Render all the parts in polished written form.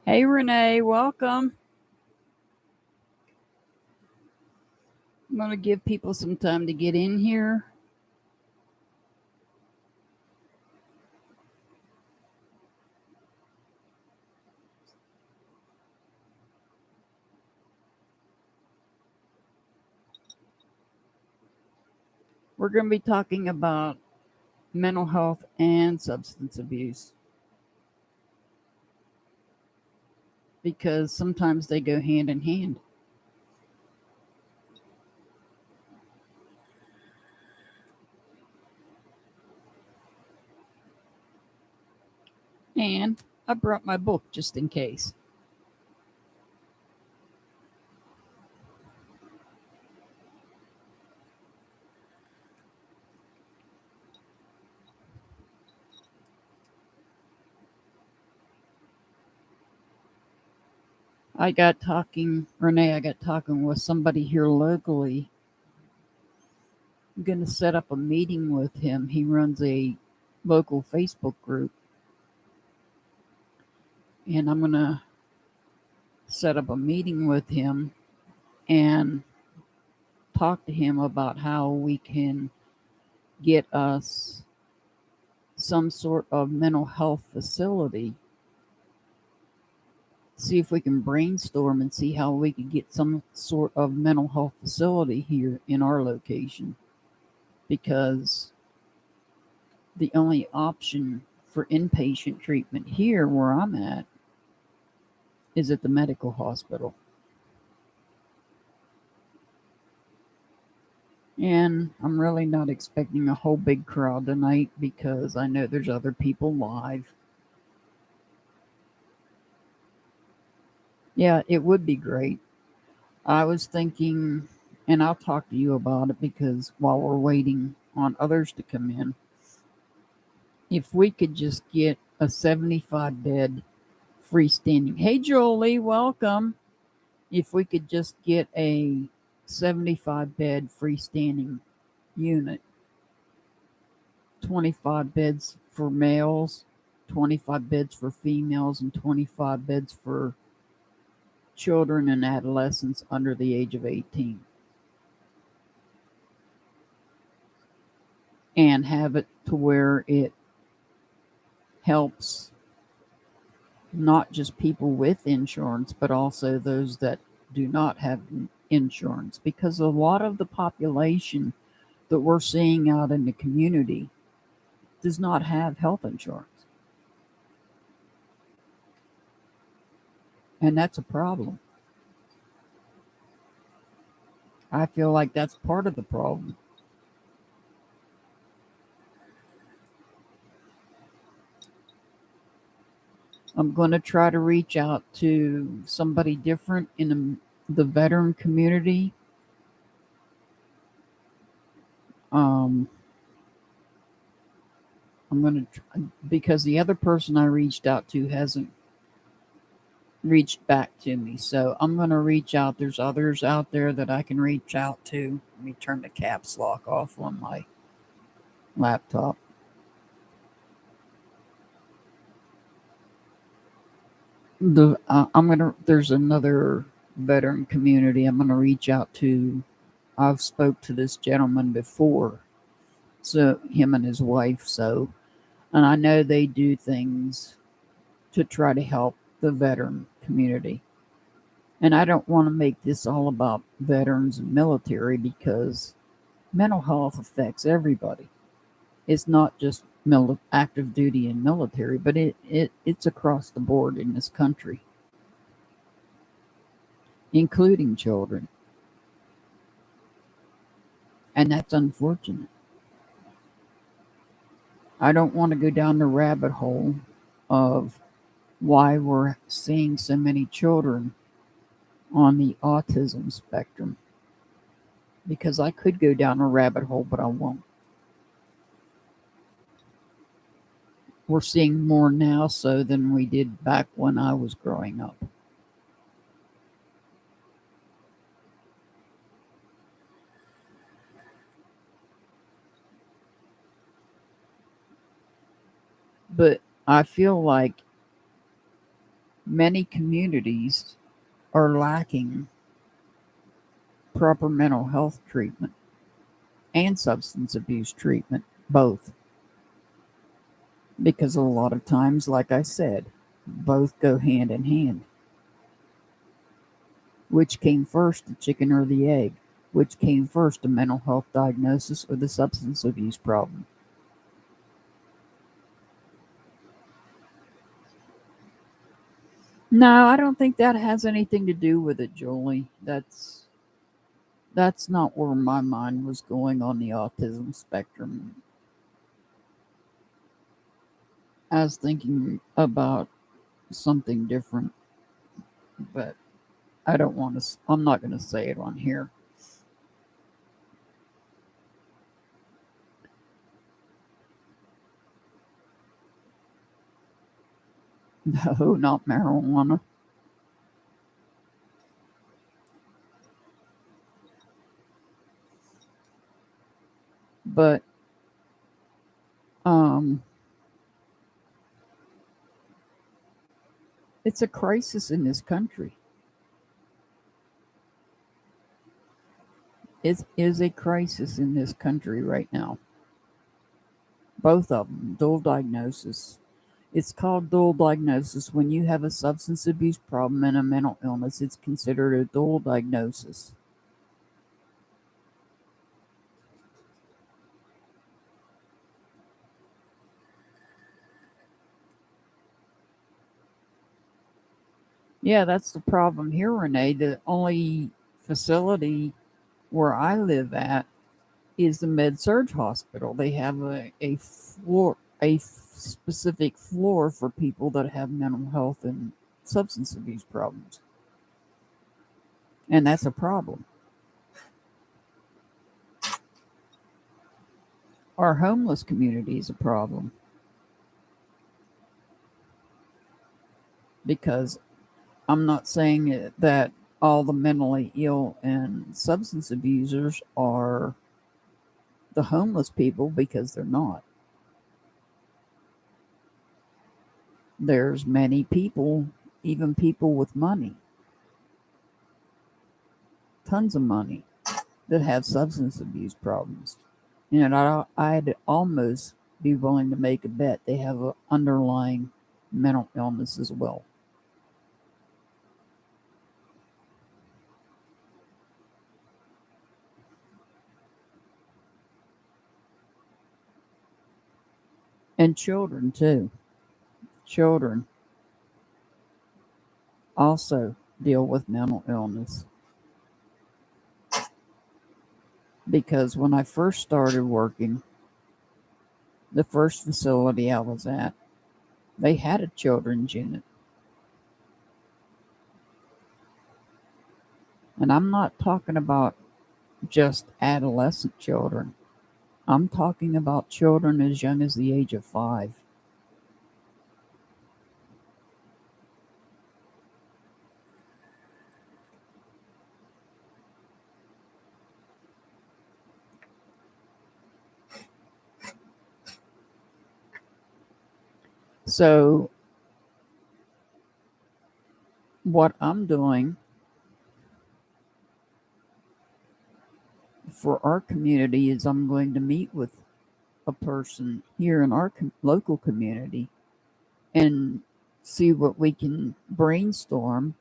Hey, Renee, welcome. I'm going to give people some time to get in here. We're going to be talking about mental health and substance abuse because sometimes they go hand in hand. And I brought my book just in case. Renee, I got talking with somebody here locally. I'm going to set up a meeting with him. He runs a local Facebook group. And I'm going to set up a meeting with him and talk to him about how we can get us some sort of mental health facility. See if we can brainstorm and see how we could get some sort of mental health facility here in our location. Because the only option for inpatient treatment here where I'm at is at the medical hospital. And I'm really not expecting a whole big crowd tonight because I know there's other people live. Yeah, it would be great. I was thinking, and I'll talk to you about it because while we're waiting on others to come in, if we could just get a 75 bed freestanding. Hey, Jolie, welcome. If we could just get a 75 bed freestanding unit, 25 beds for males, 25 beds for females, and 25 beds for children and adolescents under the age of 18. And have it to where it helps not just people with insurance, but also those that do not have insurance. Because a lot of the population that we're seeing out in the community does not have health insurance. And that's a problem. I feel like that's part of the problem. I'm going to try to reach out to somebody different in the veteran community. I'm going to, because the other person I reached out to hasn't reached back to me. So I'm going to reach out. There's others out there that I can reach out to. Let me turn the caps lock off on my laptop. There's another veteran community I'm going to reach out to. I've spoke to this gentleman before, so him and his wife. So, and I know they do things to try to help the veteran community. And I don't want to make this all about veterans and military because mental health affects everybody. It's not just active duty and military, but it's across the board in this country, including children. And that's unfortunate. I don't want to go down the rabbit hole of why we're seeing so many children on the autism spectrum, because I could go down a rabbit hole, but I won't. We're seeing more now so than we did back when I was growing up. But I feel like many communities are lacking proper mental health treatment and substance abuse treatment, both. Because a lot of times, like I said, both go hand in hand. Which came first, the chicken or the egg? Which came first, a mental health diagnosis or the substance abuse problem? No, I don't think that has anything to do with it, Julie. That's not where my mind was going on the autism spectrum. I was thinking about something different, but I don't want to. I'm not going to say it on here. No, not marijuana. But um, it's a crisis in this country. It is a crisis in this country right now. Both of them, dual diagnosis. It's called dual diagnosis. When you have a substance abuse problem and a mental illness, it's considered a dual diagnosis. Yeah, that's the problem here, Renee. The only facility where I live at is the Med Surg Hospital. They have a floor, specific floor for people that have mental health and substance abuse problems. And that's a problem. Our homeless community is a problem because I'm not saying that all the mentally ill and substance abusers are the homeless people, because they're not. There's many people, even people with money, tons of money, that have substance abuse problems. And I'd almost be willing to make a bet they have an underlying mental illness as well. And children, too. Children also deal with mental illness. Because when I first started working, the first facility I was at, they had a children's unit. And I'm not talking about just adolescent children. I'm talking about children as young as the age of 5. So, what I'm doing for our community is I'm going to meet with a person here in our local community and see what we can brainstorm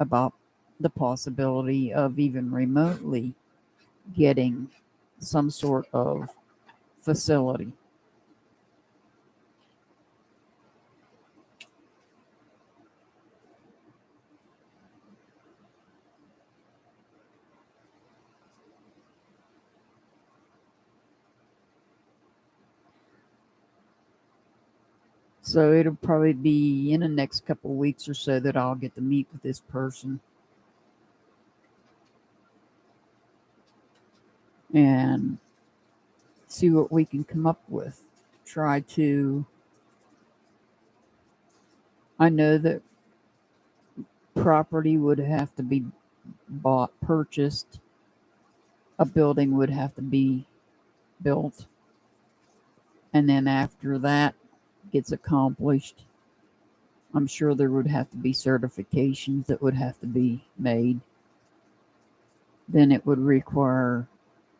about the possibility of even remotely getting some sort of facility. So it'll probably be in the next couple of weeks or so that I'll get to meet with this person and see what we can come up with. Try to, I know that property would have to be bought, purchased, a building would have to be built, and then after that gets accomplished, I'm sure there would have to be certifications that would have to be made. Then it would require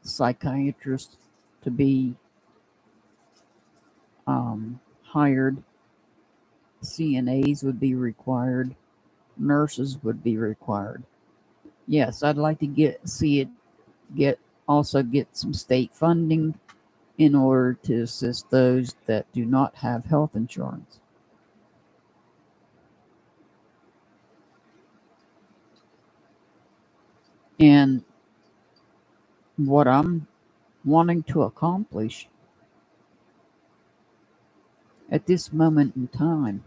psychiatrists to be hired. CNAs would be required. Nurses would be required. Yes, I'd like to get some state funding in order to assist those that do not have health insurance. And what I'm wanting to accomplish at this moment in time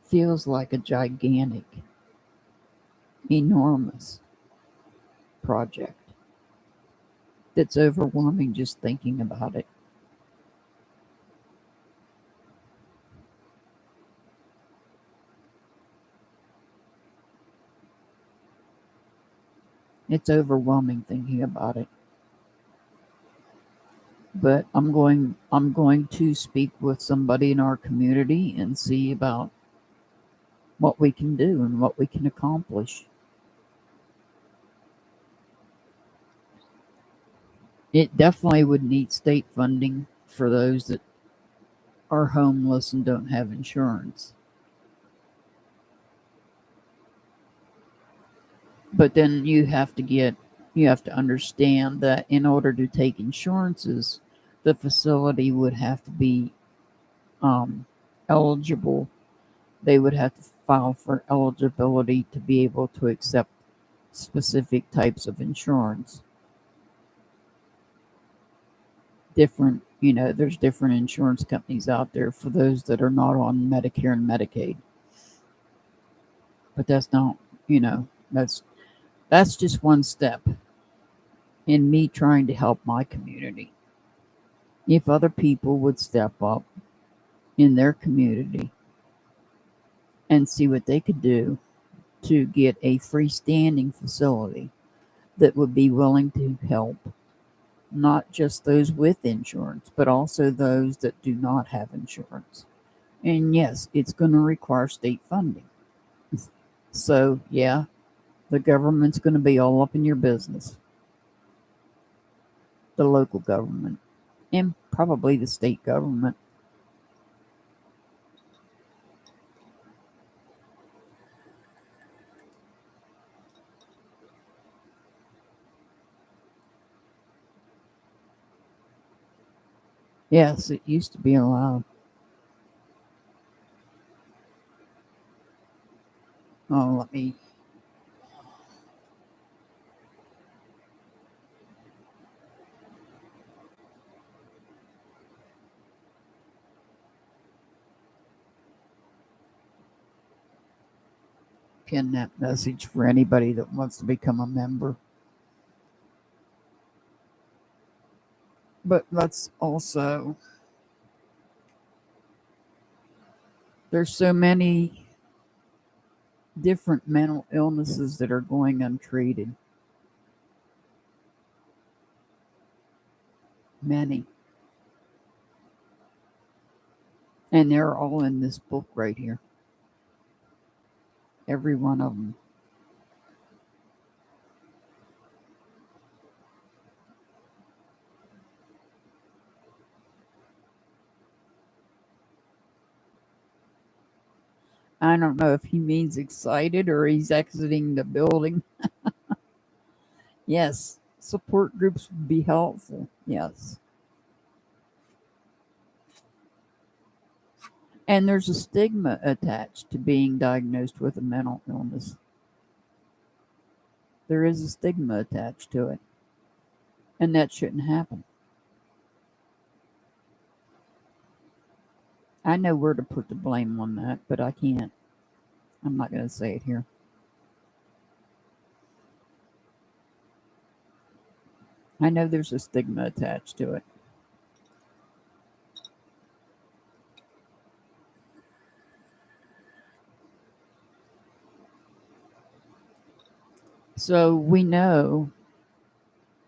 feels like a gigantic, enormous project that's overwhelming just thinking about it. It's overwhelming thinking about it. But I'm going to speak with somebody in our community and see about what we can do and what we can accomplish. It definitely would need state funding for those that are homeless and don't have insurance. But then you have to understand that in order to take insurances, the facility would have to be eligible. They would have to file for eligibility to be able to accept specific types of insurance. There's different insurance companies out there for those that are not on Medicare and Medicaid. But that's not, that's just one step in me trying to help my community. If other people would step up in their community and see what they could do to get a freestanding facility that would be willing to help not just those with insurance, but also those that do not have insurance. And yes, it's going to require state funding. So, yeah, the government's going to be all up in your business. The local government and probably the state government. Yes, it used to be allowed. Oh, let me. Pin that message for anybody that wants to become a member. But let's also. There's so many different mental illnesses that are going untreated. Many. And they're all in this book right here. Every one of them. I don't know if he means excited or he's exiting the building. Yes, support groups would be helpful. Yes. And there's a stigma attached to being diagnosed with a mental illness. There is a stigma attached to it. And that shouldn't happen. I know where to put the blame on that, but I can't. I'm not going to say it here. I know there's a stigma attached to it. So we know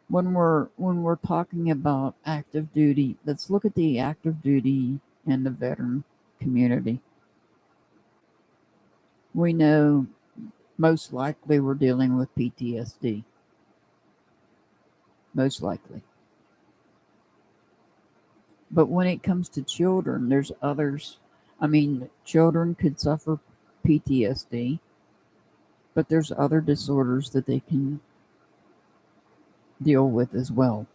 when we're talking about active duty, let's look at the active duty in the veteran community. We know most likely we're dealing with PTSD. Most likely. But when it comes to children, there's others. I mean, children could suffer PTSD, but there's other disorders that they can deal with as well.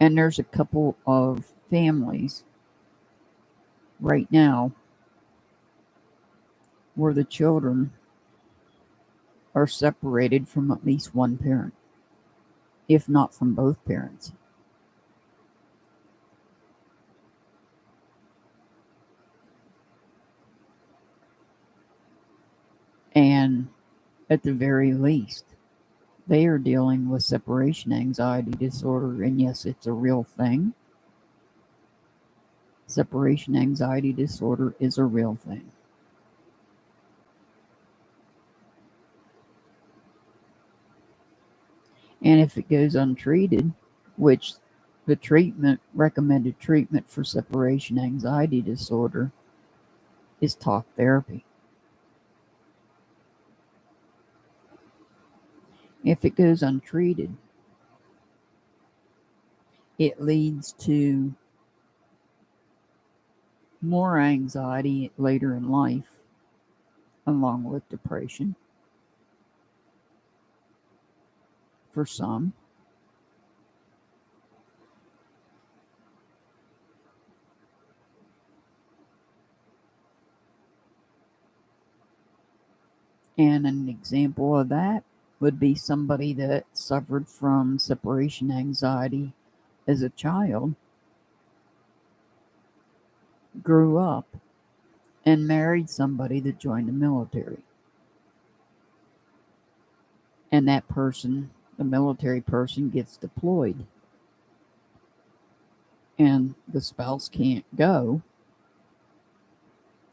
And there's a couple of families right now where the children are separated from at least one parent, if not from both parents. And at the very least, they are dealing with separation anxiety disorder. And yes, it's a real thing. Separation anxiety disorder is a real thing. And if it goes untreated, which the recommended treatment for separation anxiety disorder is talk therapy. If it goes untreated, it leads to more anxiety later in life, along with depression for some. And an example of that would be somebody that suffered from separation anxiety as a child, grew up, and married somebody that joined the military. And that person, the military person, gets deployed. And the spouse can't go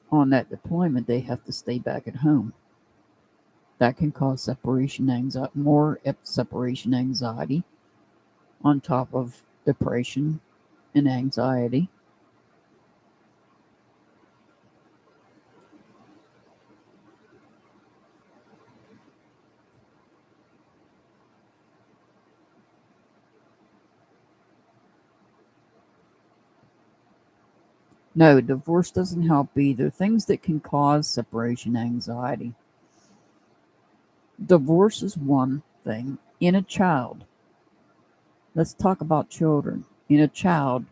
on that deployment. They have to stay back at home. That can cause separation anxiety, more separation anxiety on top of depression and anxiety. No, divorce doesn't help either. Things that can cause separation anxiety. Divorce is one thing. In a child, let's talk about children. In a child,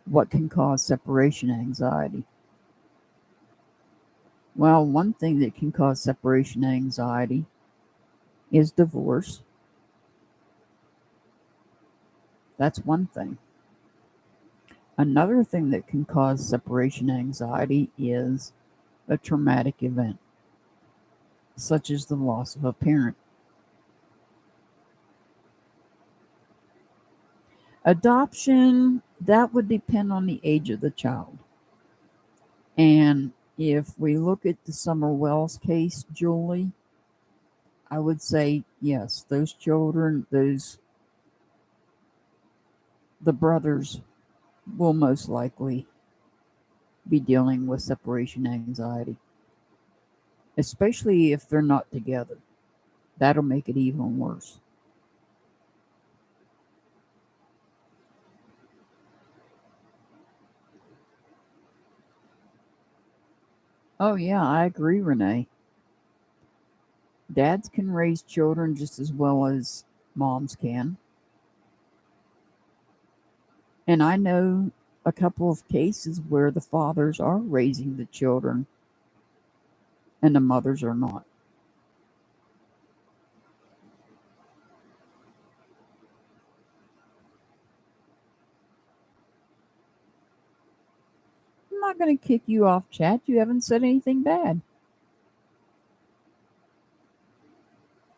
what can cause separation anxiety? Well, one thing that can cause separation anxiety is divorce. That's one thing. Another thing that can cause separation anxiety is a traumatic event, such as the loss of a parent. Adoption, that would depend on the age of the child. And if we look at the Summer Wells case, Julie, I would say yes, those children, the brothers will most likely be dealing with separation anxiety, especially if they're not together. That'll make it even worse. Oh, yeah, I agree, Renee. Dads can raise children just as well as moms can. And I know a couple of cases where the fathers are raising the children and the mothers are not. I'm not going to kick you off, chat. You haven't said anything bad.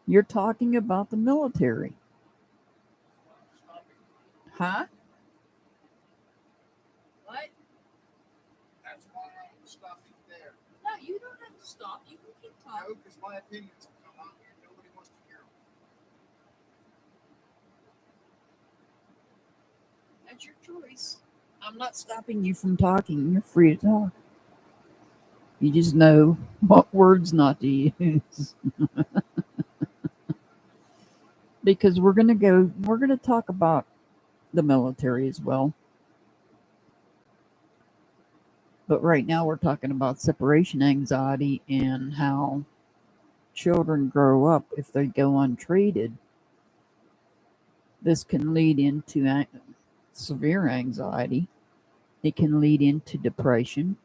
You're talking about the military. Huh? What? That's why I'm stopping there. No, you don't have to stop. You can keep talking. No, because my opinions have come out here. Nobody wants to hear them. It's your choice. I'm not stopping you from talking. You're free to talk. You just know what words not to use. Because we're going to talk about the military as well. But right now we're talking about separation anxiety and how children grow up if they go untreated. This can lead into severe anxiety. It can lead into depression.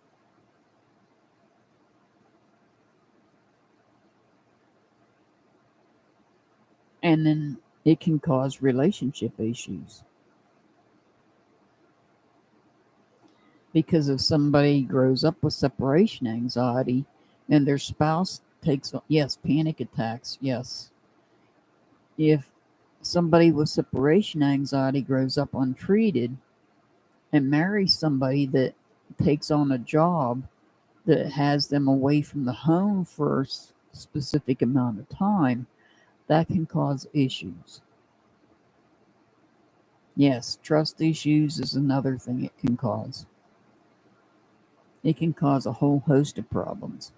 And then it can cause relationship issues. Because if somebody grows up with separation anxiety and their spouse takes, yes, panic attacks, yes. If somebody with separation anxiety grows up untreated and marries somebody that takes on a job that has them away from the home for a specific amount of time, that can cause issues. Yes, trust issues is another thing it can cause. It can cause a whole host of problems.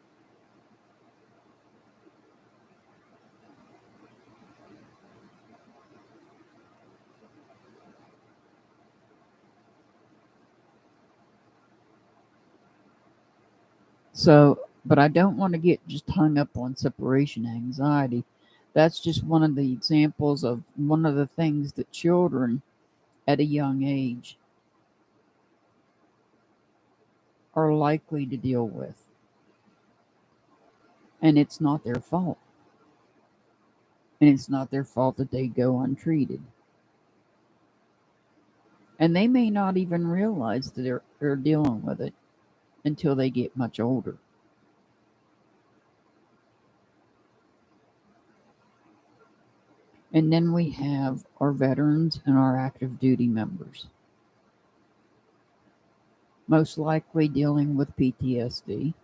So, but I don't want to get just hung up on separation anxiety. That's just one of the examples of one of the things that children at a young age are likely to deal with. And it's not their fault. And it's not their fault that they go untreated. And they may not even realize that they're dealing with it until they get much older. And then we have our veterans and our active duty members, most likely dealing with PTSD.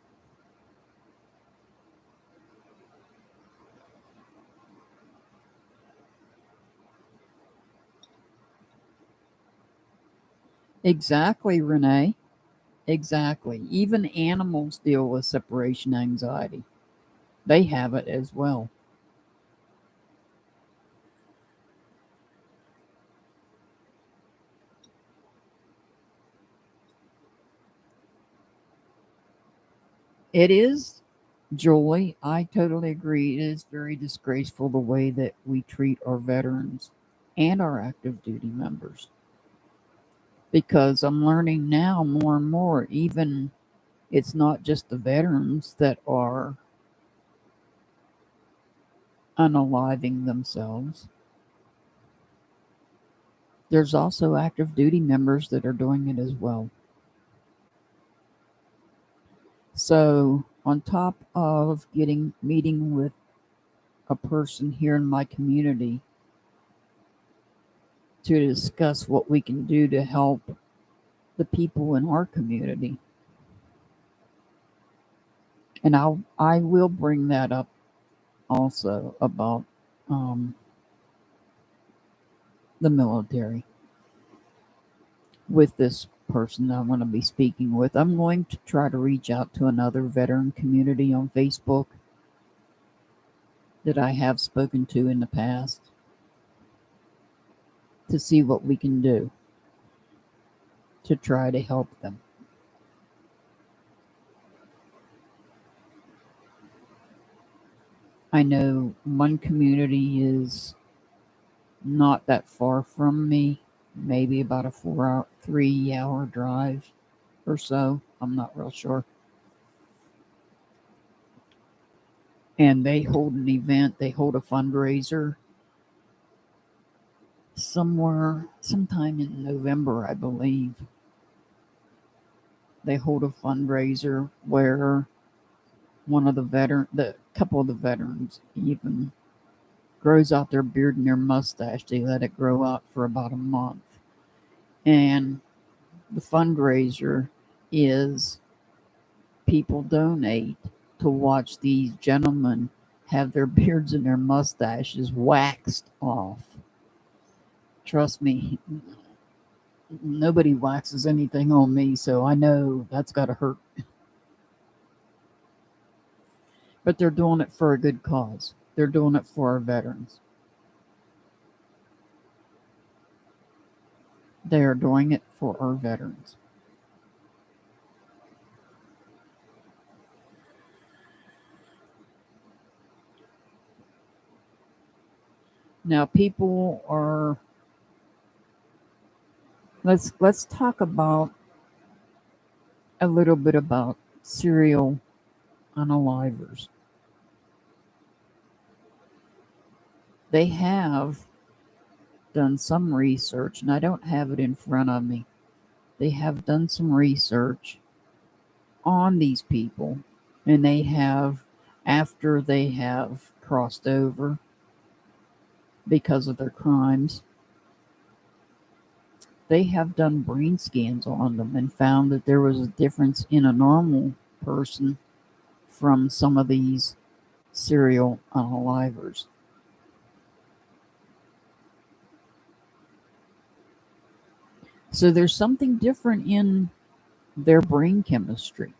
Exactly, Renee. Exactly. Even animals deal with separation anxiety. They have it as well. It is, Joy. I totally agree. It is very disgraceful the way that we treat our veterans and our active duty members. Because I'm learning now more and more, even it's not just the veterans that are unaliving themselves. There's also active duty members that are doing it as well. So, on top of meeting with a person here in my community to discuss what we can do to help the people in our community, and I will bring that up also about the military with this person I'm going to be speaking with. I'm going to try to reach out to another veteran community on Facebook that I have spoken to in the past to see what we can do to try to help them. I know one community is not that far from me, maybe about a 3 hour drive or so. I'm not real sure. And they hold an event, they hold a fundraiser sometime in November, I believe. They hold a fundraiser where the couple of the veterans even grows out their beard and their mustache. They let it grow out for about a month. And the fundraiser is people donate to watch these gentlemen have their beards and their mustaches waxed off. Trust me, nobody waxes anything on me, so I know that's got to hurt. But they're doing it for a good cause. They're doing it for our veterans. They are doing it for our veterans. Now, people are. Let's talk about a little bit about serial unalivers. They have done some research, and I don't have it in front of me. They have done some research on these people, and they have, after they have crossed over because of their crimes, they have done brain scans on them and found that there was a difference in a normal person from some of these serial unalivers. So there's something different in their brain chemistry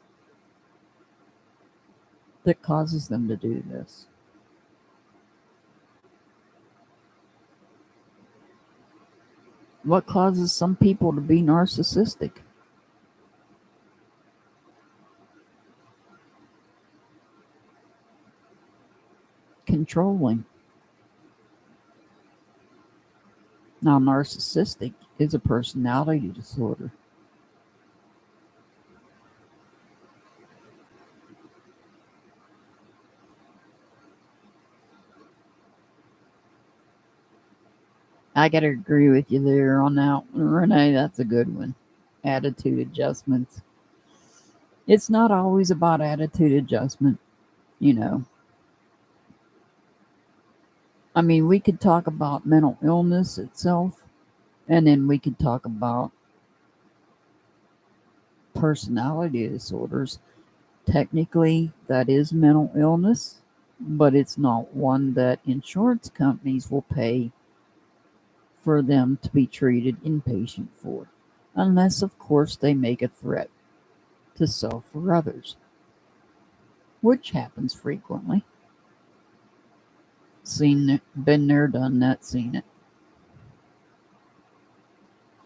that causes them to do this. What causes some people to be narcissistic? Controlling. Now, narcissistic is a personality disorder. I gotta agree with you there on that one, Renee. That's a good one. Attitude adjustments. It's not always about attitude adjustment, you know. I mean, we could talk about mental illness itself, and then we could talk about personality disorders. Technically, that is mental illness, but it's not one that insurance companies will pay for them to be treated inpatient for, unless, of course, they make a threat to self or others, which happens frequently. Seen it, been there, done that, seen it.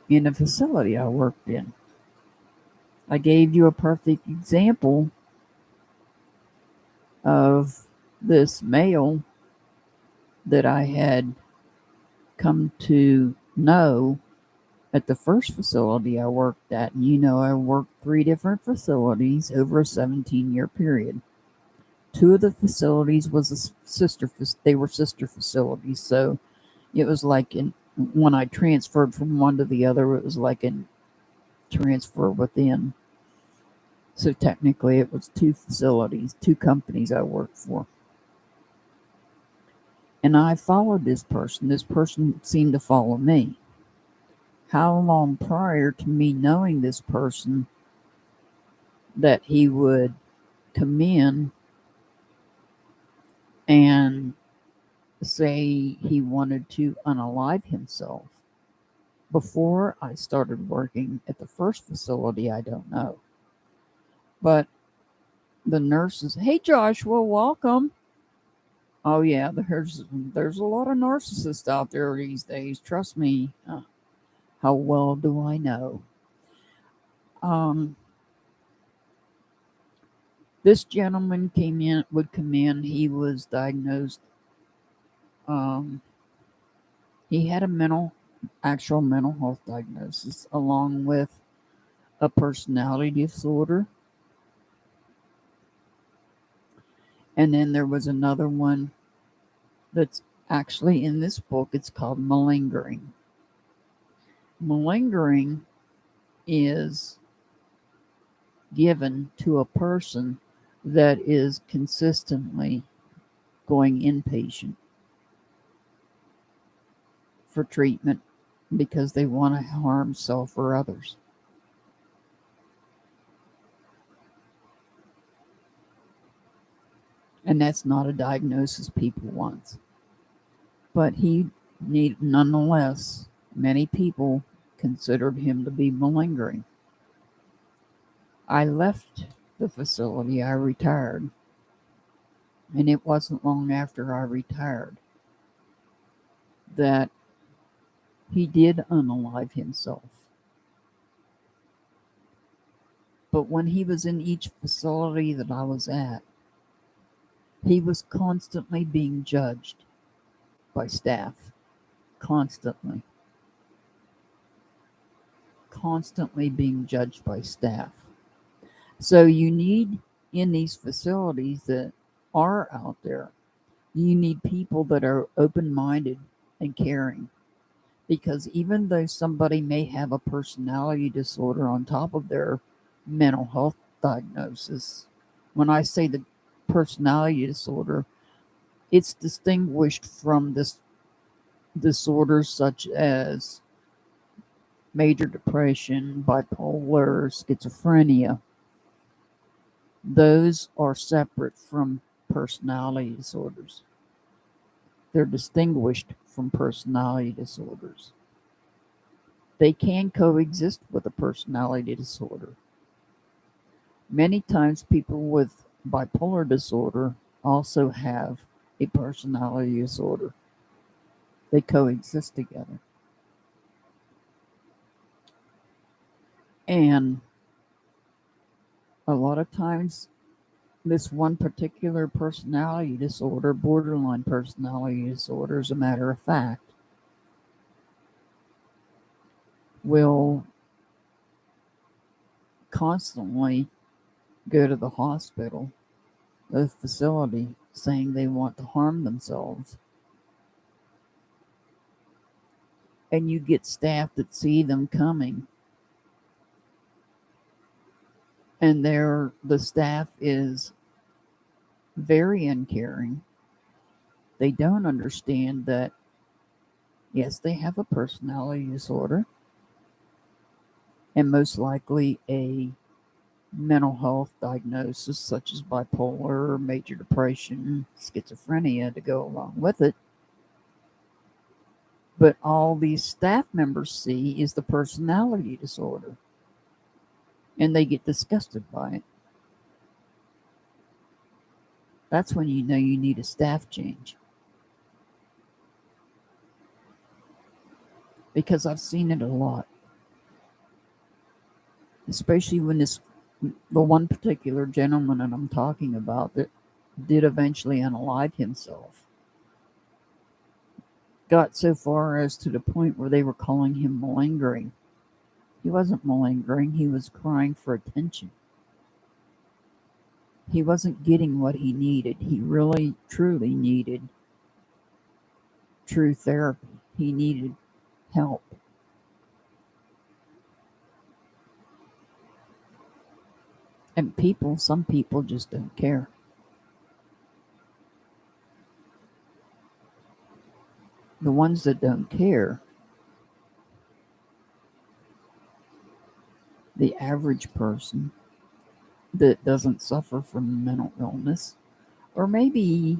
In a facility I worked in, I gave you a perfect example of this male that I had come to know at the first facility I worked at. And you know, I worked 3 different facilities over a 17-year period. 2 of the facilities was they were sister facilities, so it was like when I transferred from one to the other, it was like a transfer within. So technically, it was 2 facilities, 2 companies I worked for. And I followed this person. This person seemed to follow me. How long prior to me knowing this person that he would come in and say he wanted to unalive himself? Before I started working at the first facility, I don't know. But the nurses, hey Joshua, welcome. Oh yeah, there's a lot of narcissists out there these days. Trust me. How well do I know? This gentleman would come in. He was diagnosed. He had a actual mental health diagnosis, along with a personality disorder. And then there was another one that's actually in this book. It's called malingering. Malingering is given to a person that is consistently going inpatient for treatment because they want to harm self or others. And that's not a diagnosis people want. But nonetheless, many people considered him to be malingering. I left the facility, I retired, and it wasn't long after I retired that he did unalive himself. But when he was in each facility that I was at, he was constantly being judged by staff. Constantly. Constantly being judged by staff. So you need, in these facilities that are out there, you need people that are open-minded and caring. Because even though somebody may have a personality disorder on top of their mental health diagnosis, when I say the personality disorder, it's distinguished from this disorders such as major depression, bipolar, schizophrenia. Those are separate from personality disorders. They're distinguished from personality disorders. They can coexist with a personality disorder. Many times people with bipolar disorder also have a personality disorder. They coexist together. And a lot of times, this one particular personality disorder, borderline personality disorder, as a matter of fact, will constantly go to the hospital, the facility, saying they want to harm themselves. And you get staff that see them coming, and the staff is very uncaring. They don't understand that, yes, they have a personality disorder, and most likely a mental health diagnosis such as bipolar, major depression, schizophrenia to go along with it. But all these staff members see is the personality disorder, and they get disgusted by it. That's when you know you need a staff change. Because I've seen it a lot. Especially when the one particular gentleman that I'm talking about that did eventually unalive himself got so far as to the point where they were calling him malingering. He wasn't malingering, he was crying for attention. He wasn't getting what he needed. He really, truly needed true therapy. He needed help. And some people just don't care. The ones that don't care, the average person that doesn't suffer from mental illness, or maybe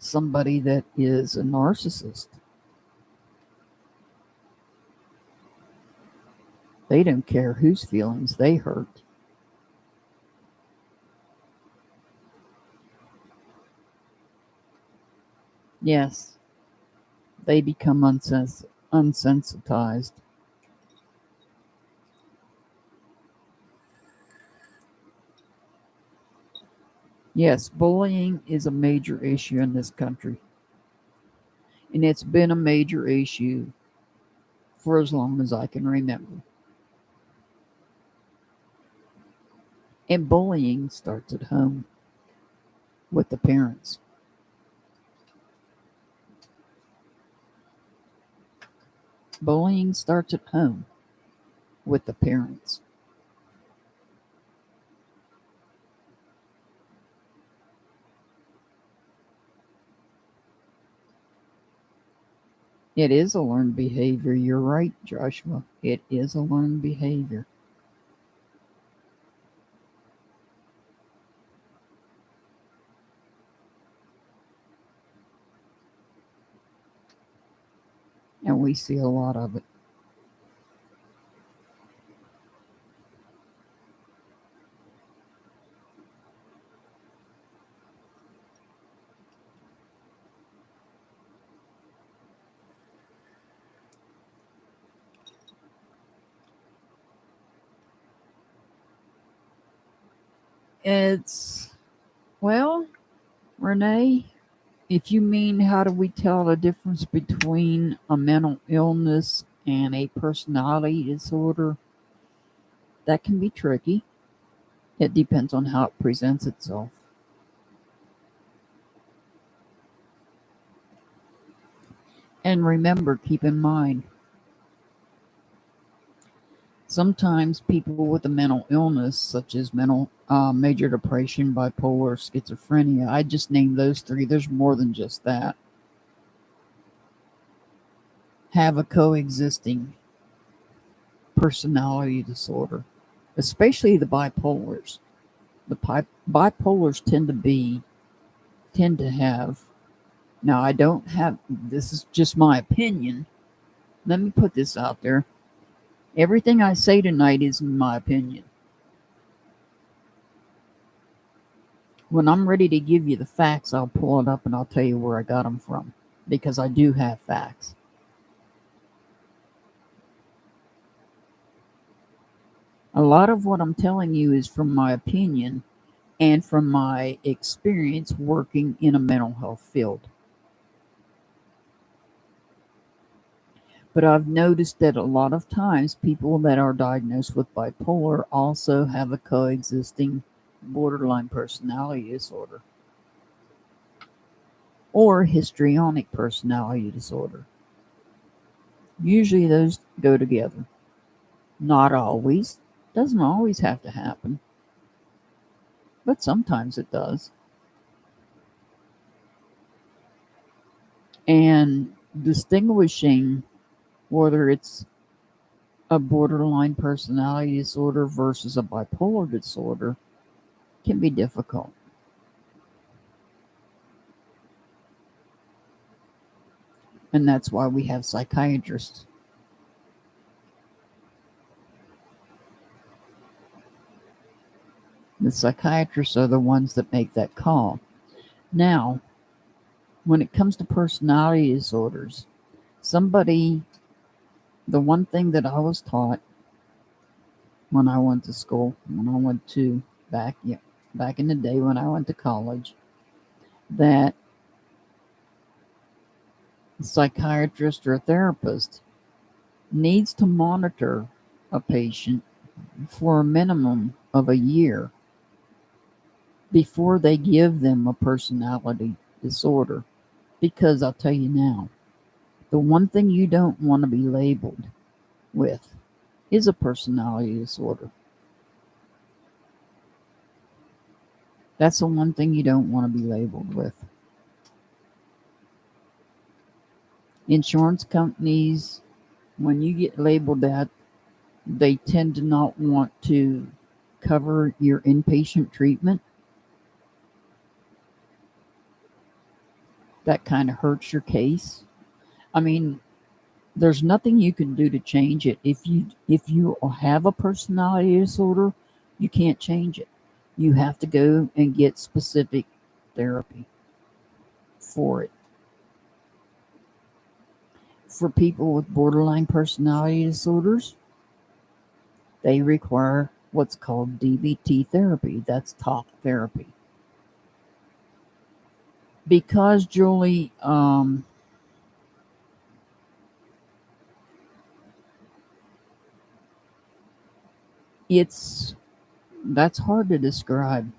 somebody that is a narcissist, they don't care whose feelings they hurt. Yes, they become unsensitized. Yes, bullying is a major issue in this country. And it's been a major issue for as long as I can remember. And bullying starts at home with the parents. Bullying starts at home with the parents. It is a learned behavior. You're right, Joshua. It is a learned behavior. and we see a lot of it. It's, well, Renee, if you mean how do we tell the difference between a mental illness and a personality disorder, that can be tricky. It depends on how it presents itself. And remember, keep in mind, sometimes people with a mental illness, such as major depression, bipolar, schizophrenia, I just named those three, there's more than just that, have a coexisting personality disorder, especially the bipolars. The bipolars tend to have, now I don't have, this is just my opinion. Let me put this out there. Everything I say tonight is my opinion. When I'm ready to give you the facts, I'll pull it up and I'll tell you where I got them from, because I do have facts. A lot of what I'm telling you is from my opinion and from my experience working in a mental health field. But I've noticed that a lot of times people that are diagnosed with bipolar also have a coexisting borderline personality disorder or histrionic personality disorder. Usually those go together. Not always. Doesn't always have to happen. But sometimes it does. And distinguishing whether it's a borderline personality disorder versus a bipolar disorder can be difficult. And that's why we have psychiatrists. The psychiatrists are the ones that make that call. Now, when it comes to personality disorders, the one thing that I was taught when I went to school, when I went to back in the day when I went to college, that a psychiatrist or a therapist needs to monitor a patient for a minimum of a year before they give them a personality disorder. Because I'll tell you now, the one thing you don't want to be labeled with is a personality disorder. That's the one thing you don't want to be labeled with. Insurance companies, when you get labeled that, they tend to not want to cover your inpatient treatment. That kind of hurts your case. I mean, there's nothing you can do to change it. If you have a personality disorder, you can't change it. You have to go and get specific therapy for it. For people with borderline personality disorders, they require what's called DBT therapy. That's talk therapy. Because, Julie, that's hard to describe.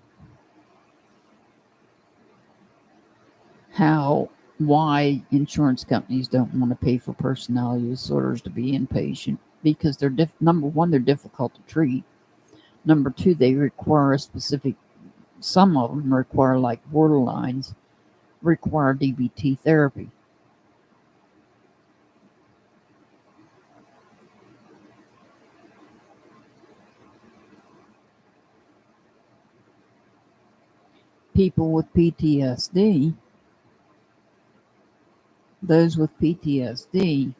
Why insurance companies don't want to pay for personality disorders to be inpatient, because they're number one, they're difficult to treat. Number two, they require a specific. Some of them require, like borderlines, require DBT therapy. People with PTSD, those with PTSD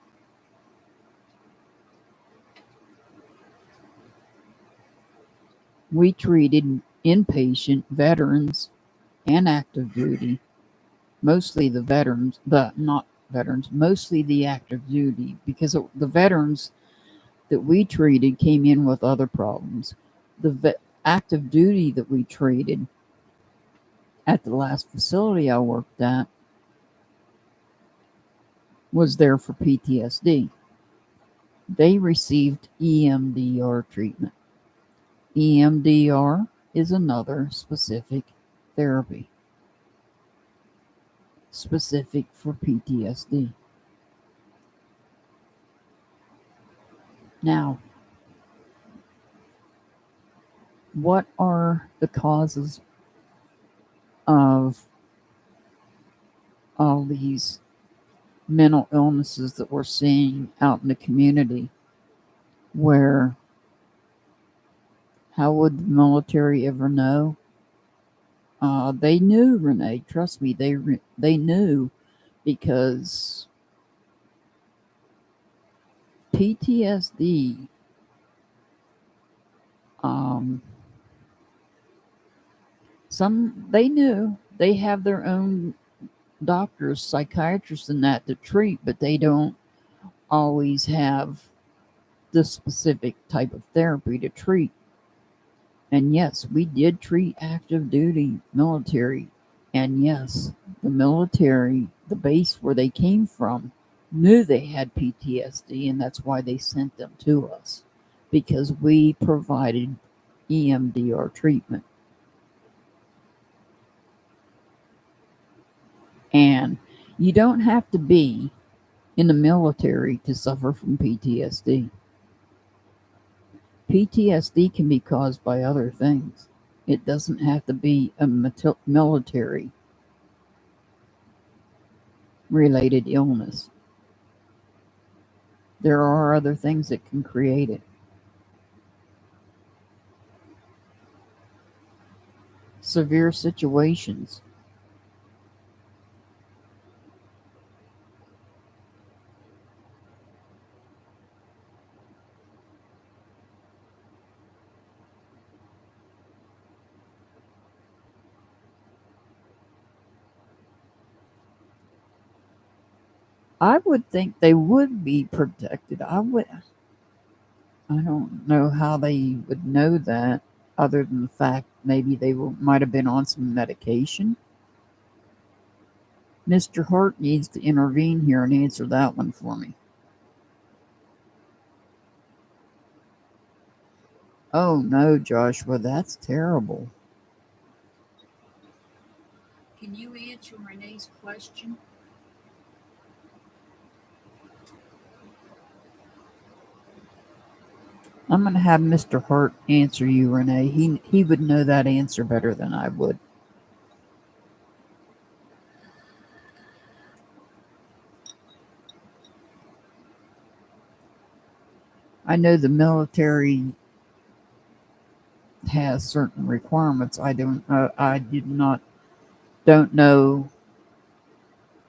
we treated inpatient, veterans, and active duty, mostly the veterans, mostly the active duty, because the veterans that we treated came in with other problems. The active duty that we treated at the last facility I worked at was there for PTSD. They received EMDR treatment. EMDR is another specific therapy, specific for PTSD. Now, what are the causes of all these mental illnesses that we're seeing out in the community? Where, how would the military ever know? They knew, Renee. Trust me, they knew, because PTSD, they knew. They have their own doctors, psychiatrists, and that to treat, but they don't always have the specific type of therapy to treat. And yes, we did treat active duty military. And yes, the military, the base where they came from, knew they had PTSD, and that's why they sent them to us, because we provided EMDR treatment. And you don't have to be in the military to suffer from PTSD. PTSD can be caused by other things. It doesn't have to be a military related illness. There are other things that can create it. Severe situations. I would think they would be protected. I don't know how they would know that, other than the fact maybe they might have been on some medication. Mr. Hart needs to intervene here and answer that one for me. Oh no, Joshua, that's terrible. Can you answer Renee's question? I'm going to have Mr. Hart answer you, Renee. He would know that answer better than I would. I know the military has certain requirements. I don't know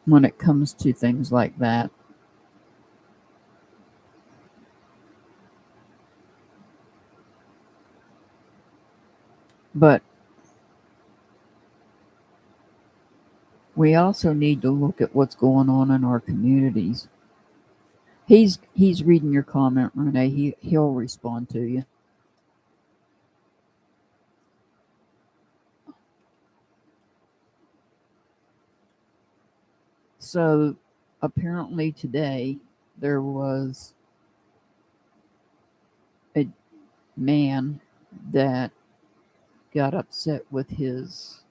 when it comes to things like that. But we also need to look at what's going on in our communities. He's reading your comment, Renee. He'll respond to you. So apparently today there was a man that got upset with his,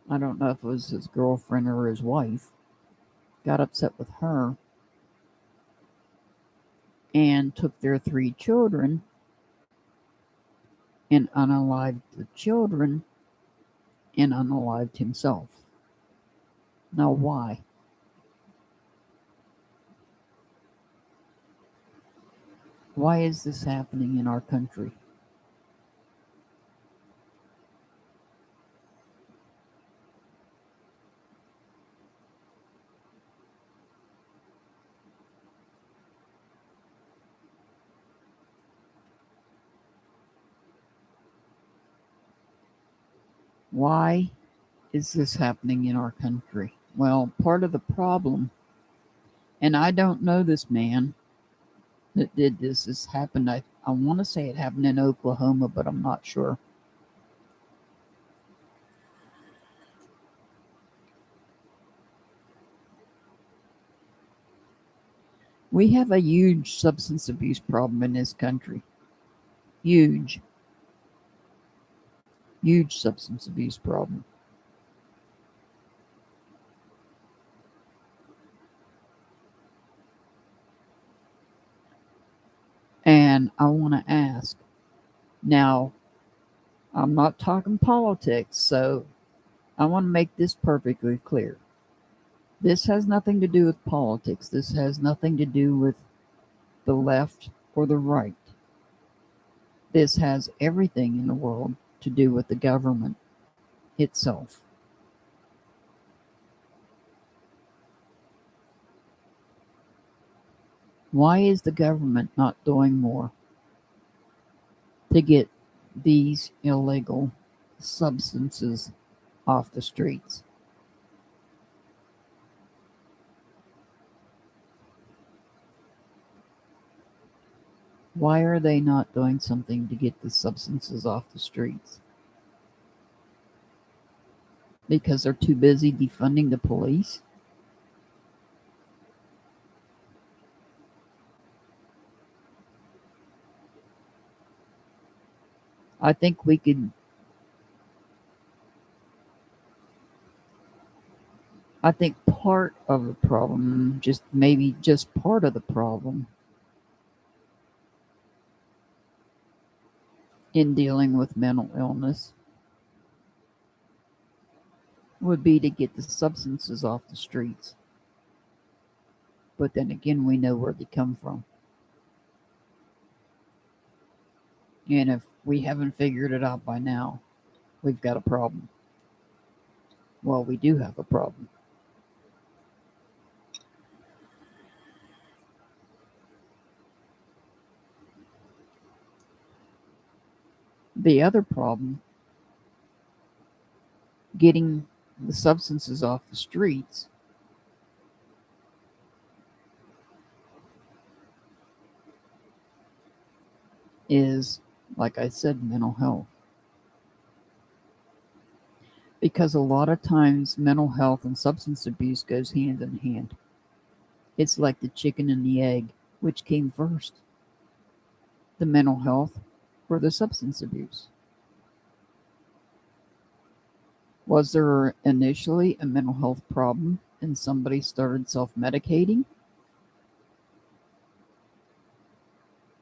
I don't know if it was his girlfriend or his wife, got upset with her and took their 3 children and unalived the children and unalived himself. Now, why? Why is this happening in our country? Why is this happening in our country? Well, part of the problem, and I don't know this man that did this. This happened, I want to say it happened in Oklahoma, but I'm not sure. We have a huge substance abuse problem in this country. Huge, huge substance abuse problem. And I want to ask now, I'm not talking politics, so I want to make this perfectly clear. This has nothing to do with politics. This has nothing to do with the left or the right. This has everything in the world to do with the government itself. Why is the government not doing more to get these illegal substances off the streets? Why are they not doing something to get the substances off the streets? Because they're too busy defunding the police? I think we could. I think part of the problem, maybe just part of the problem in dealing with mental illness would be to get the substances off the streets. But then again, we know where they come from. And if we haven't figured it out by now, we've got a problem. Well, we do have a problem. The other problem, getting the substances off the streets, is, like I said, mental health. Because a lot of times mental health and substance abuse goes hand in hand. It's like the chicken and the egg. Which came first? The mental health or the substance abuse? Was there initially a mental health problem and somebody started self-medicating?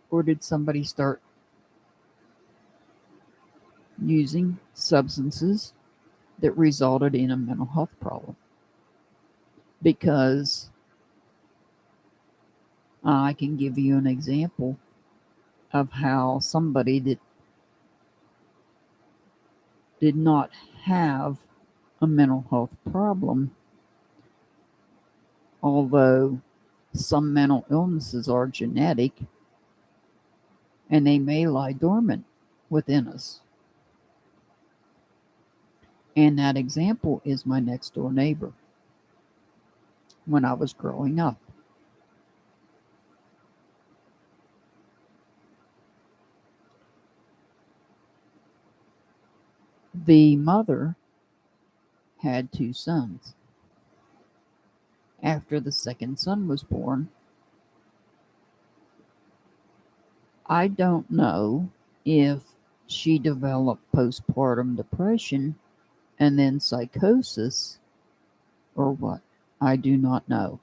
Or did somebody start using substances that resulted in a mental health problem? Because I can give you an example of how somebody that did not have a mental health problem, although some mental illnesses are genetic and they may lie dormant within us. And that example is my next door neighbor when I was growing up. The mother had 2 sons. After the second son was born, I don't know if she developed postpartum depression and then psychosis or what. I do not know.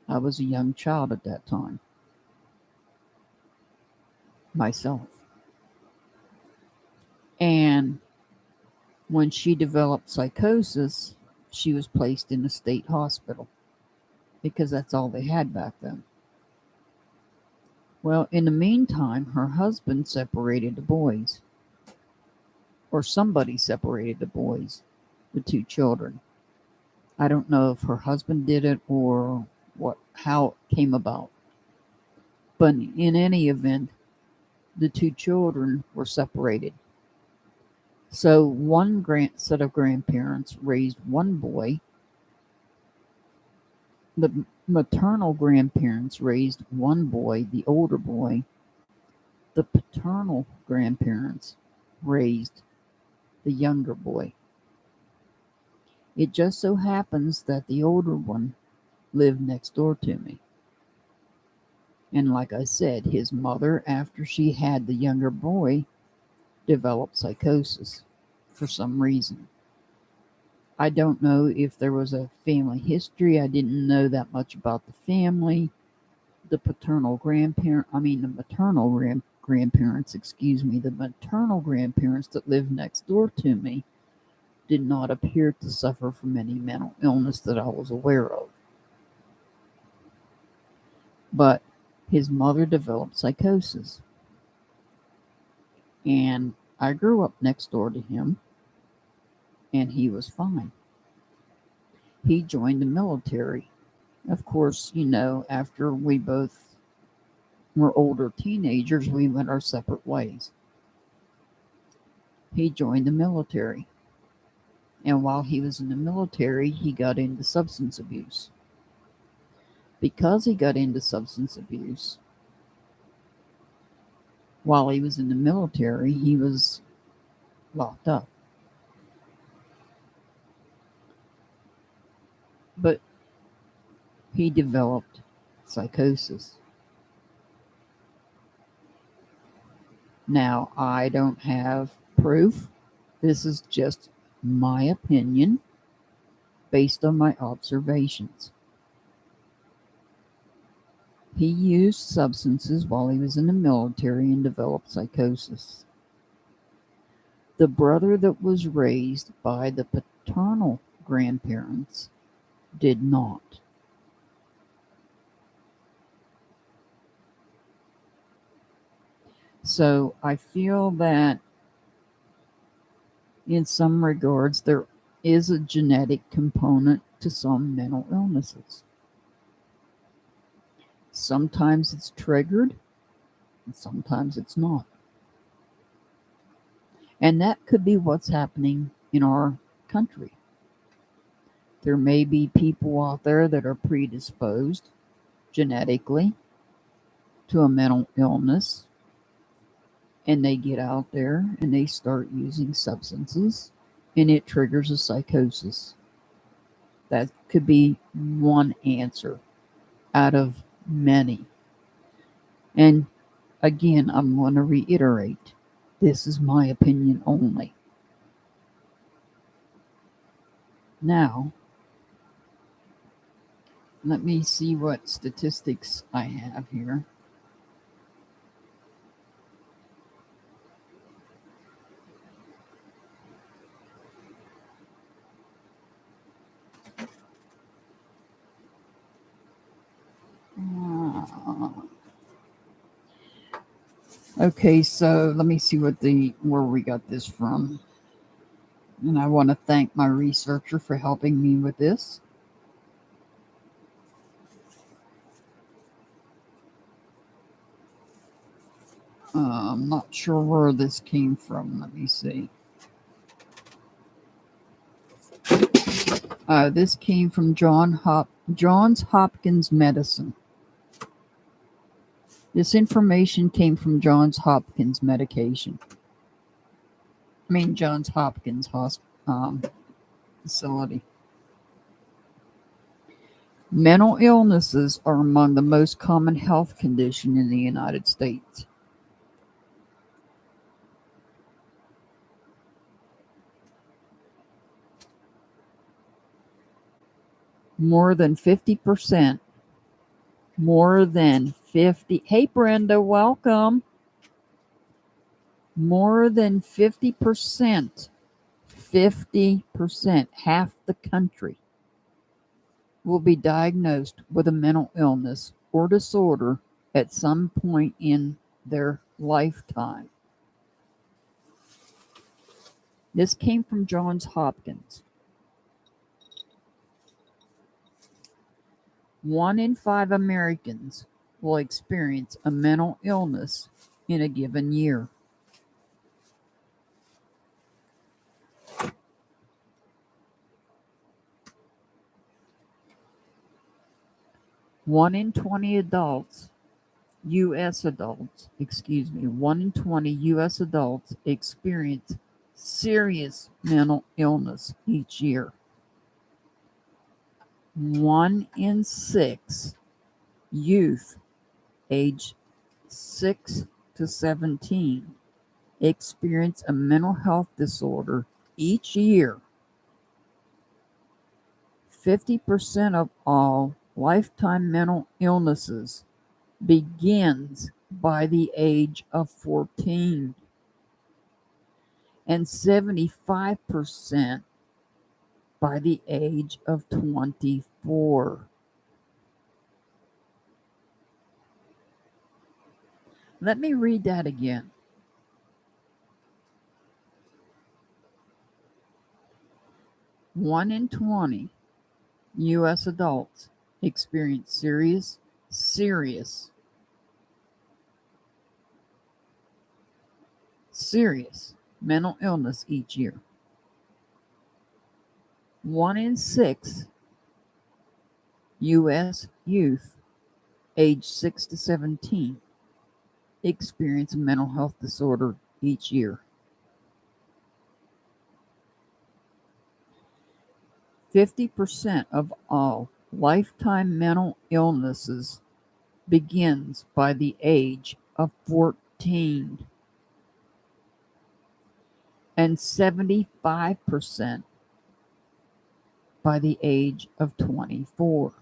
I was a young child at that time myself. And when she developed psychosis, she was placed in a state hospital because that's all they had back then. Well, in the meantime, her husband separated the boys, or somebody separated the boys, the 2 children. I don't know if her husband did it or how it came about. But in any event, the 2 children were separated. So one set of grandparents raised one boy. The maternal grandparents raised one boy, the older boy. The paternal grandparents raised the younger boy. It just so happens that the older one lived next door to me. And like I said, his mother, after she had the younger boy, developed psychosis for some reason. I don't know if there was a family history. I didn't know that much about the family. The maternal grandparents, the maternal grandparents that lived next door to me did not appear to suffer from any mental illness that I was aware of. But his mother developed psychosis. And I grew up next door to him, and he was fine. He joined the military. Of course, after we both were older teenagers, we went our separate ways. He joined the military. And while he was in the military, he got into substance abuse. Because he got into substance abuse, while he was in the military, he was locked up. But he developed psychosis. Now, I don't have proof. This is just my opinion based on my observations. He used substances while he was in the military and developed psychosis. The brother that was raised by the paternal grandparents did not. So I feel that in some regards there is a genetic component to some mental illnesses. Sometimes it's triggered, and sometimes it's not. And that could be what's happening in our country. There may be people out there that are predisposed genetically to a mental illness, and they get out there and they start using substances, and it triggers a psychosis. That could be one answer out of many. And again, I'm going to reiterate, this is my opinion only. Now, let me see what statistics I have here. Okay, so let me see where we got this from. And I want to thank my researcher for helping me with this. I'm not sure where this came from. Let me see. This came from Johns Hopkins Medicine. This information came from Johns Hopkins Johns Hopkins facility. Mental illnesses are among the most common health conditions in the United States. More than 50%. Hey Brenda, welcome. More than 50%, half the country will be diagnosed with a mental illness or disorder at some point in their lifetime. This came from Johns Hopkins. 1 in 5 Americans will experience a mental illness in a given year. 1 in 20 adults, U.S. adults, 1 in 20 U.S. adults experience serious mental illness each year. 1 in 6 youth age 6 to 17 experience a mental health disorder each year. 50% of all lifetime mental illnesses begins by the age of 14, and 75% by the age of 24. Let me read that again. One in 20 U.S. adults experience serious mental illness each year. 1 in 6 U.S. youth age 6 to 17 experience a mental health disorder each year. 50% of all lifetime mental illnesses begins by the age of 14, and 75% by the age of 24.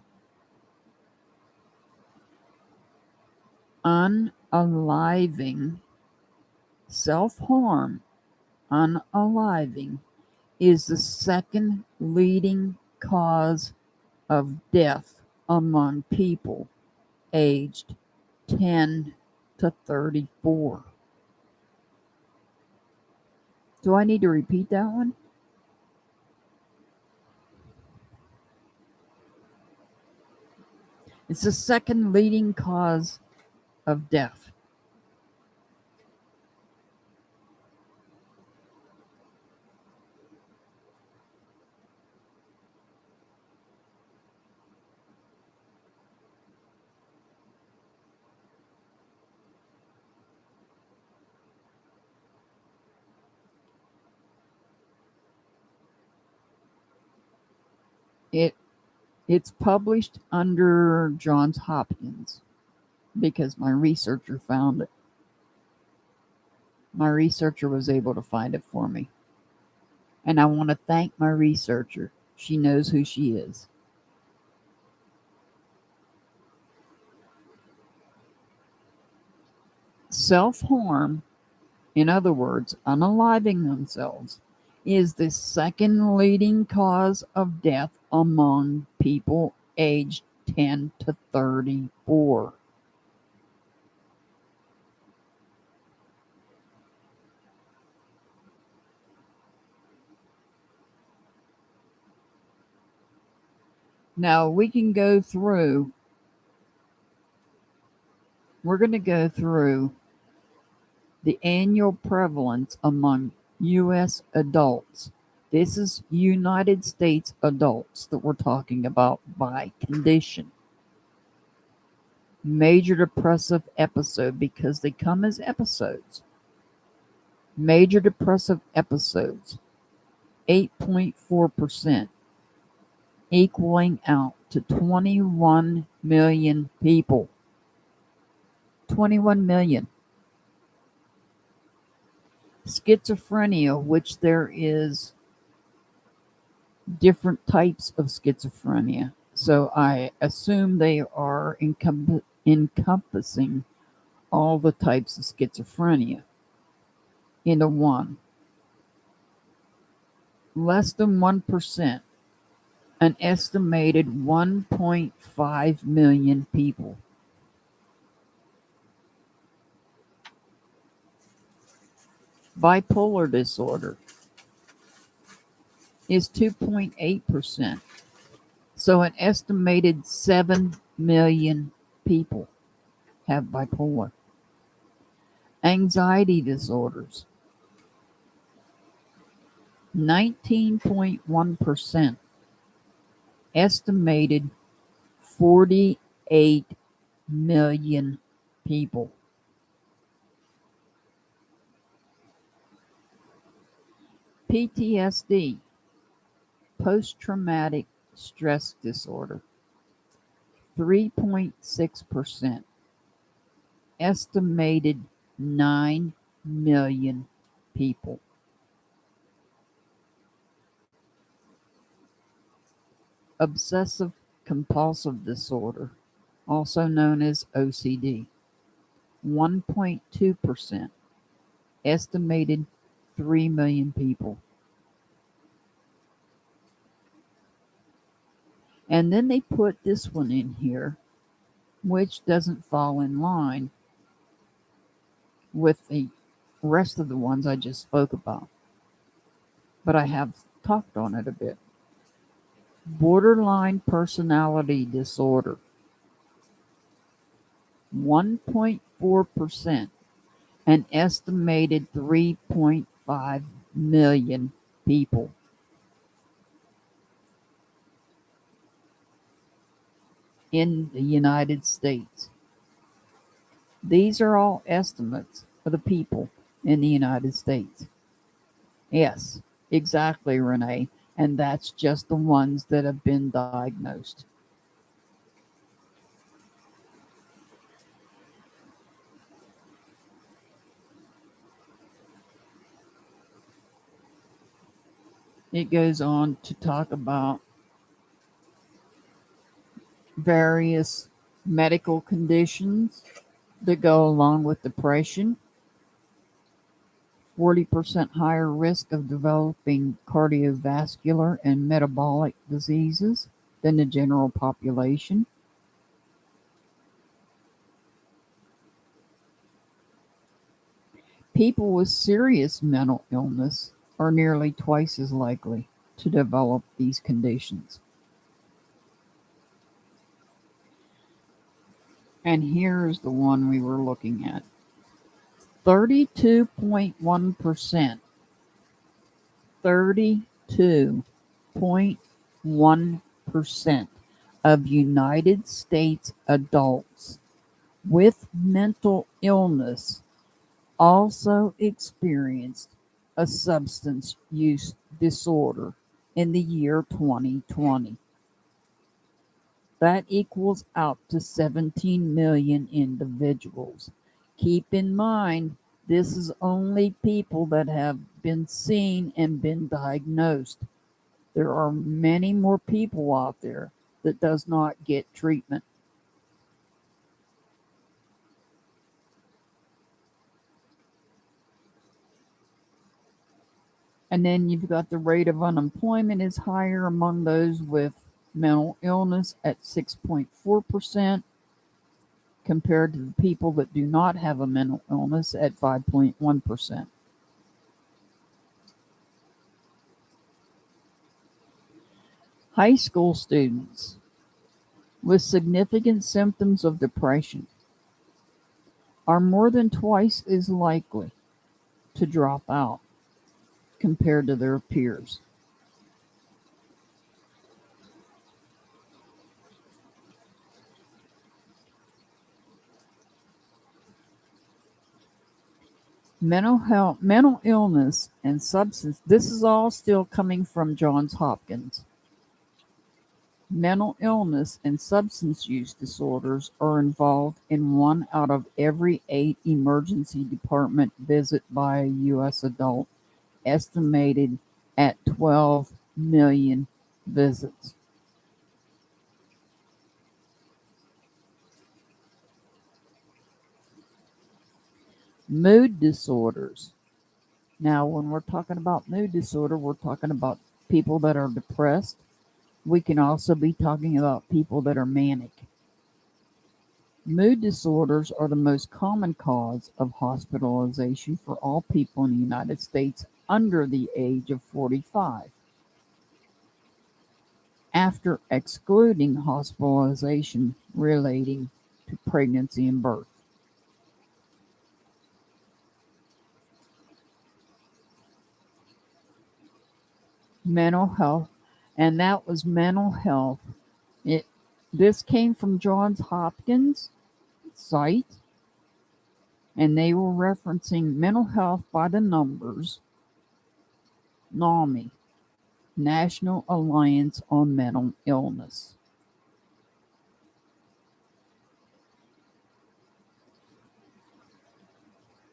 Unaliving, self-harm, unaliving is the second leading cause of death among people aged 10 to 34. Do I need to repeat that one? It's the second leading cause of death. It's published under Johns Hopkins because my researcher found it. My researcher was able to find it for me. And I want to thank my researcher. She knows who she is. Self-harm, in other words, unaliving themselves, is the second leading cause of death among people aged 10 to 34. Now we're going to go through the annual prevalence among U.S. adults. This is United States adults that we're talking about by condition. Major depressive episode, because they come as episodes. Major depressive episodes, 8.4%, equaling out to 21 million people. 21 million. Schizophrenia, which there is different types of schizophrenia. So I assume they are encompassing all the types of schizophrenia into one. Less than 1%, an estimated 1.5 million people. Bipolar disorder is 2.8%. So an estimated 7 million people have bipolar. Anxiety disorders, 19.1%. Estimated 48 8 million people. PTSD, post-traumatic stress disorder, 3.6%, estimated 9 million people. Obsessive compulsive disorder, also known as OCD, 1.2%, estimated 3 million people. And then they put this one in here, which doesn't fall in line with the rest of the ones I just spoke about. But I have talked on it a bit. Borderline personality disorder, 1.4%, an estimated 3.5 million people. In the United States. These are all estimates for the people in the United States. Yes, exactly, Renee. And that's just the ones that have been diagnosed. It goes on to talk about various medical conditions that go along with depression, 40% higher risk of developing cardiovascular and metabolic diseases than the general population. People with serious mental illness are nearly twice as likely to develop these conditions. And here's the one we were looking at. 32.1%. 32.1% of United States adults with mental illness also experienced a substance use disorder in the year 2020. That equals out to 17 million individuals. Keep in mind, this is only people that have been seen and been diagnosed. There are many more people out there that does not get treatment. And then you've got the rate of unemployment is higher among those with mental illness at 6.4% compared to the people that do not have a mental illness at 5.1%. High school students with significant symptoms of depression are more than twice as likely to drop out compared to their peers. Mental health, mental illness, and substance. This is all still coming from Johns Hopkins. Mental illness and substance use disorders are involved in 1 out of every 8 emergency department visit by a U.S. adult, estimated at 12 million visits. Mood disorders. Now, when we're talking about mood disorder, we're talking about people that are depressed. We can also be talking about people that are manic. Mood disorders are the most common cause of hospitalization for all people in the United States under the age of 45, after excluding hospitalization relating to pregnancy and birth. Mental health, and that was mental health. This came from Johns Hopkins site, and they were referencing Mental Health by the Numbers, NAMI, National Alliance on Mental Illness.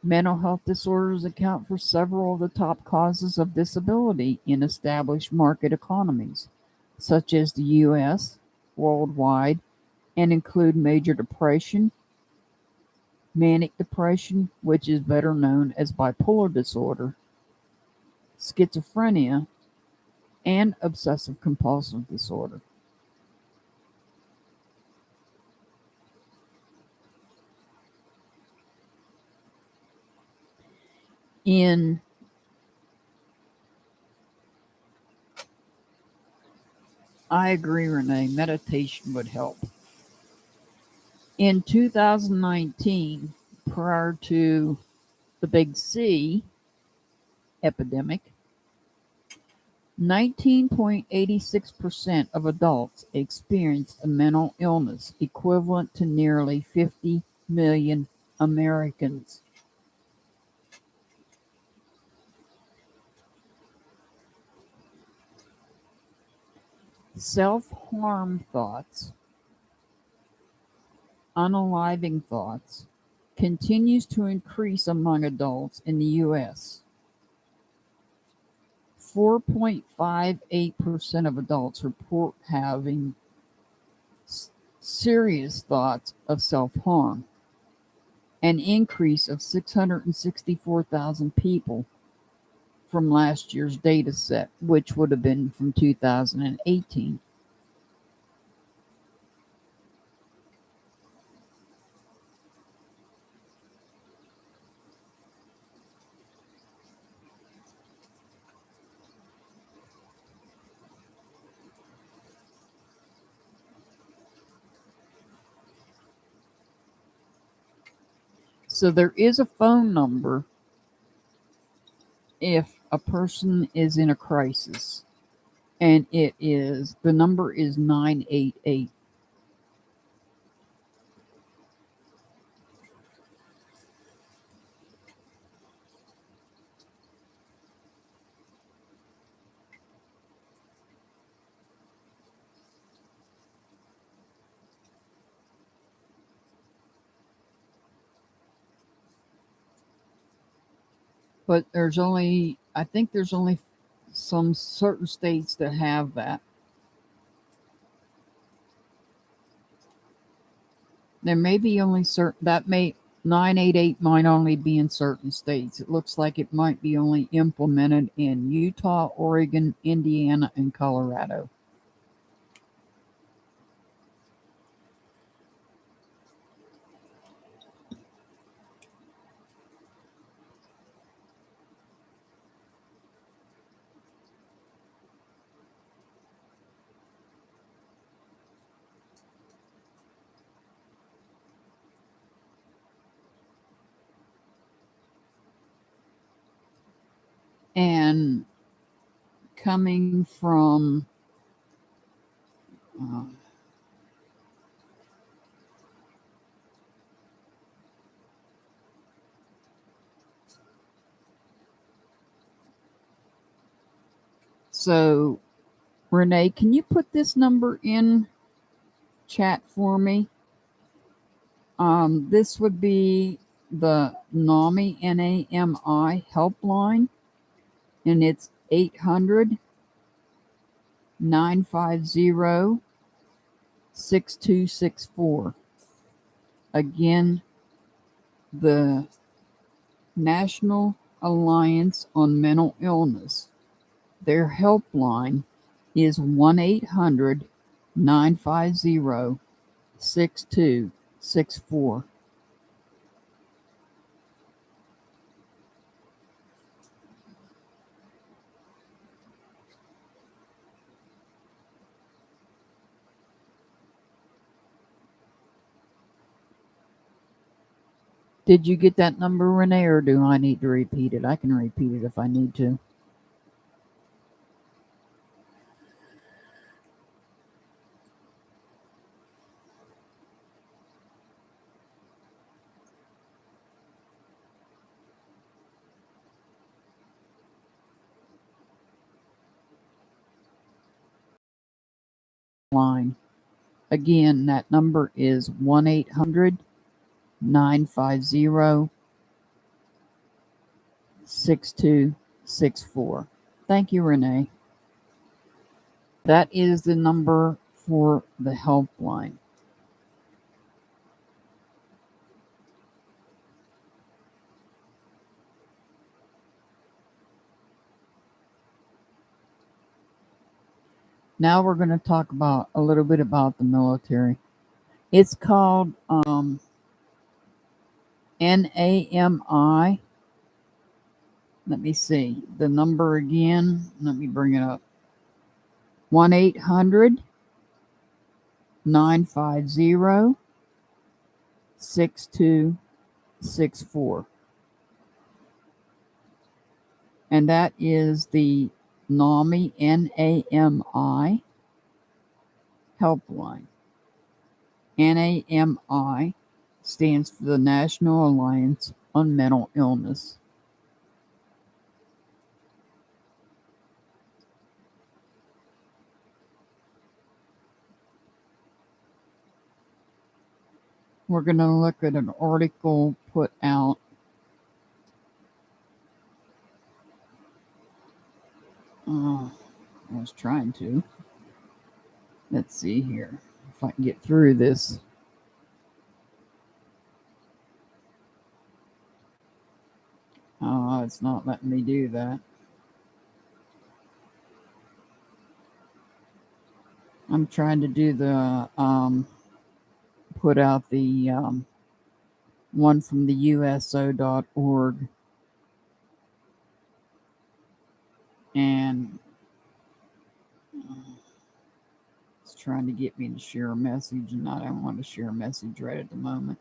Mental health disorders account for several of the top causes of disability in established market economies, such as the US, worldwide, and include major depression, manic depression, which is better known as bipolar disorder, schizophrenia, and obsessive compulsive disorder. I agree, Renee, meditation would help. In 2019, prior to the Big C epidemic, 19.86% of adults experienced a mental illness, equivalent to nearly 50 million Americans. Self-harm thoughts, unaliving thoughts, continues to increase among adults in the U.S. 4.58% of adults report having serious thoughts of self-harm, an increase of 664,000 people from last year's data set, which would have been from 2018. So there is a phone number if a person is in a crisis, and the number is 988. But I think there's only some certain states that have that. There may be only 988 might only be in certain states. It looks like it might be only implemented in Utah, Oregon, Indiana, and Colorado. And coming from so Renee, can you put this number in chat for me? This would be the NAMI, NAMI helpline, and it's 800-950-6264. Again, the National Alliance on Mental Illness. Their helpline is 1-800-950-6264. Did you get that number, Renee, or do I need to repeat it? I can repeat it if I need to. line. Again, that number is 1-800-950-6264. Thank you, Renee. That is the number for the helpline. Now we're going to talk about a little bit about the military. It's called NAMI. Let me see the number again. Let me bring it up. 1-800-950-6264. And that is the NAMI, NAMI helpline. NAMI stands for the National Alliance on Mental Illness. We're going to look at an article put out I was trying to. Let's see here if I can get through this. It's not letting me do that. I'm trying to do the put out the one from the USO.org, and it's trying to get me to share a message, and I don't want to share a message right at the moment.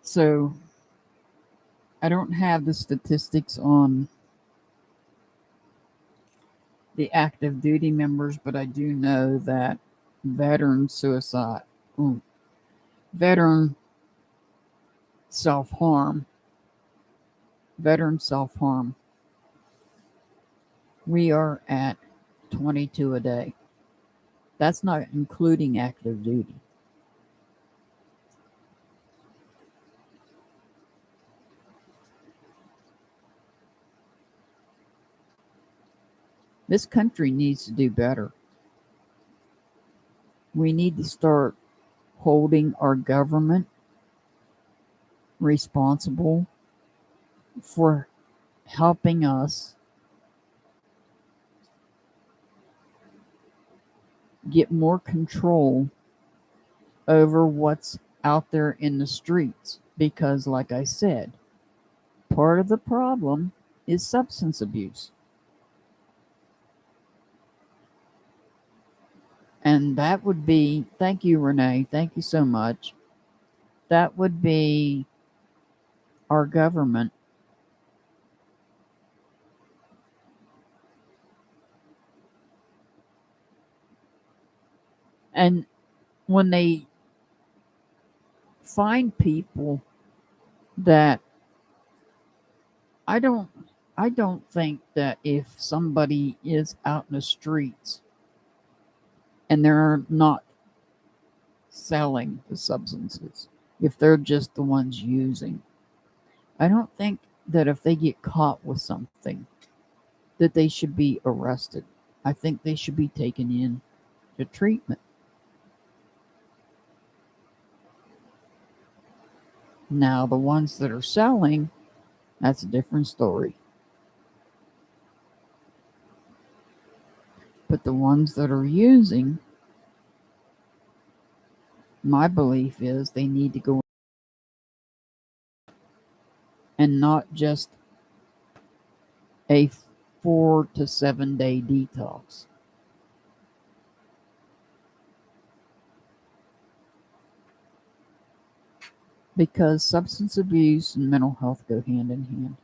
So I don't have the statistics on the active duty members, but I do know that veteran self-harm, we are at 22 a day. That's not including active duty. This country needs to do better. We need to start holding our government responsible for helping us get more control over what's out there in the streets. Because, like I said, part of the problem is substance abuse. And that would be, thank you, Renee, thank you so much. That would be our government and when they find people that I don't think that if somebody is out in the streets and they're not selling the substances, if they're just the ones using, I don't think that if they get caught with something that they should be arrested. I think they should be taken in to treatment. Now, the ones that are selling, that's a different story. But the ones that are using, my belief is they need to go and not just a 4 to 7 day detox. Because substance abuse and mental health go hand in hand.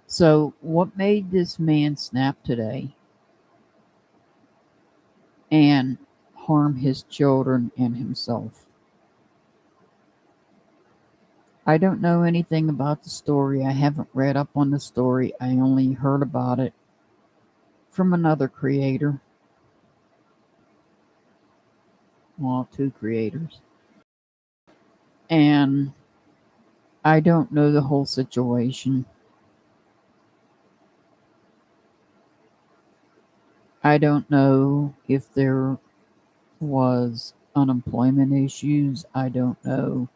So, what made this man snap today and harm his children and himself? I don't know anything about the story. I haven't read up on the story. I only heard about it from another creator. Well, two creators. And I don't know the whole situation. I don't know if there was unemployment issues. I don't know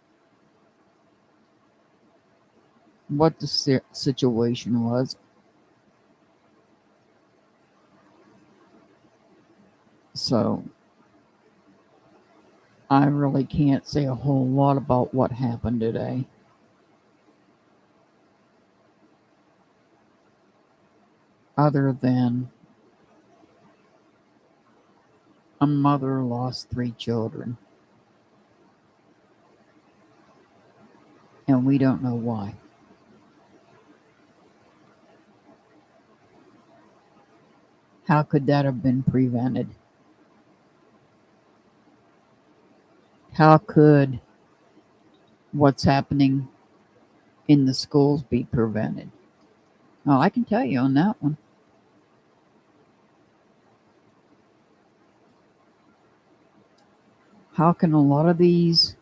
what the situation was. So I really can't say a whole lot about what happened today. Other than a mother lost 3 children. And we don't know why. How could that have been prevented? How could what's happening in the schools be prevented? Oh, I can tell you on that one. How can a lot of these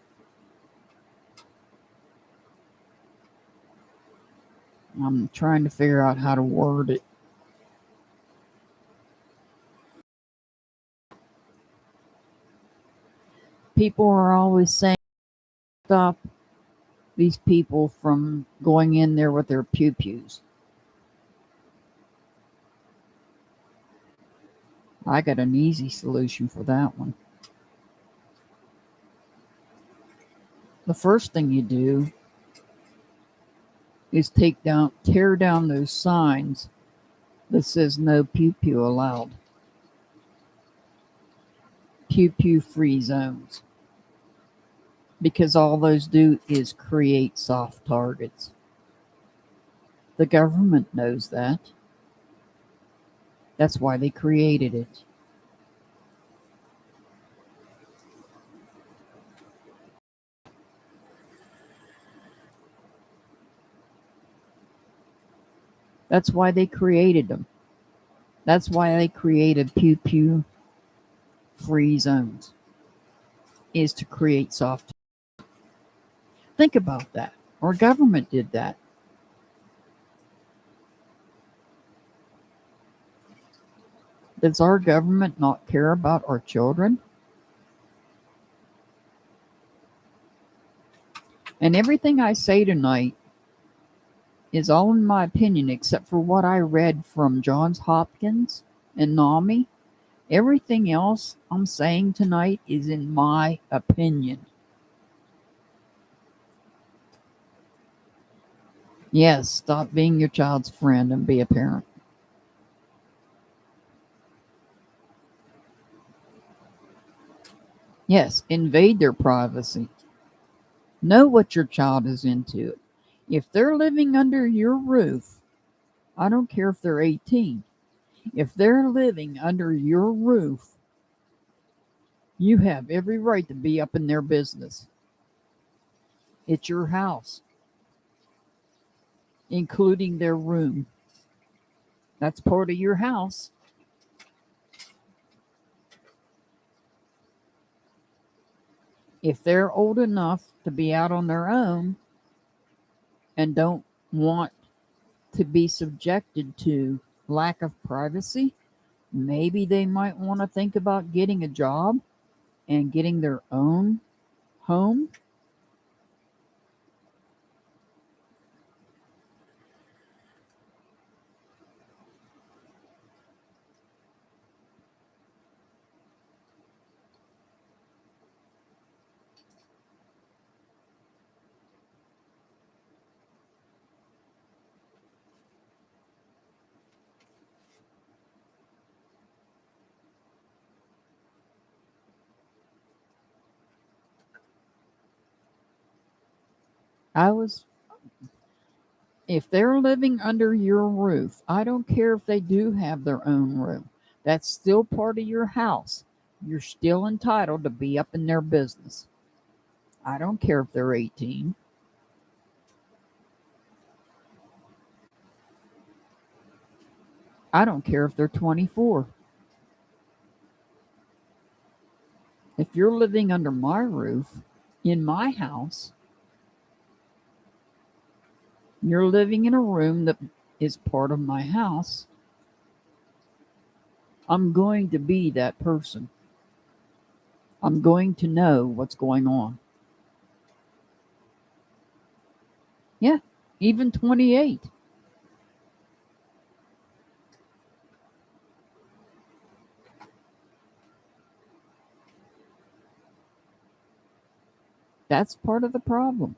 I'm trying to figure out how to word it. People are always saying stop these people from going in there with their pew-pews. I got an easy solution for that one. The first thing you do is tear down those signs that says no pew-pew allowed. Pew-pew free zones. Because all those do is create soft targets. The government knows that. That's why they created it. That's why they created them. That's why they created pew-pew free zones, is to create soft. Think about that. Our government did that. Does our government not care about our children? And everything I say tonight is all in my opinion, except for what I read from Johns Hopkins and NAMI. Everything else I'm saying tonight is in my opinion. Yes, stop being your child's friend and be a parent. Yes, invade their privacy. Know what your child is into. If they're living under your roof, I don't care if they're 18. If they're living under your roof, you have every right to be up in their business. It's your house, including their room. That's part of your house. If they're old enough to be out on their own and don't want to be subjected to lack of privacy, maybe they might want to think about getting a job and getting their own home. If they're living under your roof, I don't care if they do have their own room. That's still part of your house. You're still entitled to be up in their business. I don't care if they're 18. I don't care if they're 24. If you're living under my roof, in my house, you're living in a room that is part of my house, I'm going to be that person. I'm going to know what's going on. Yeah, even 28. That's part of the problem.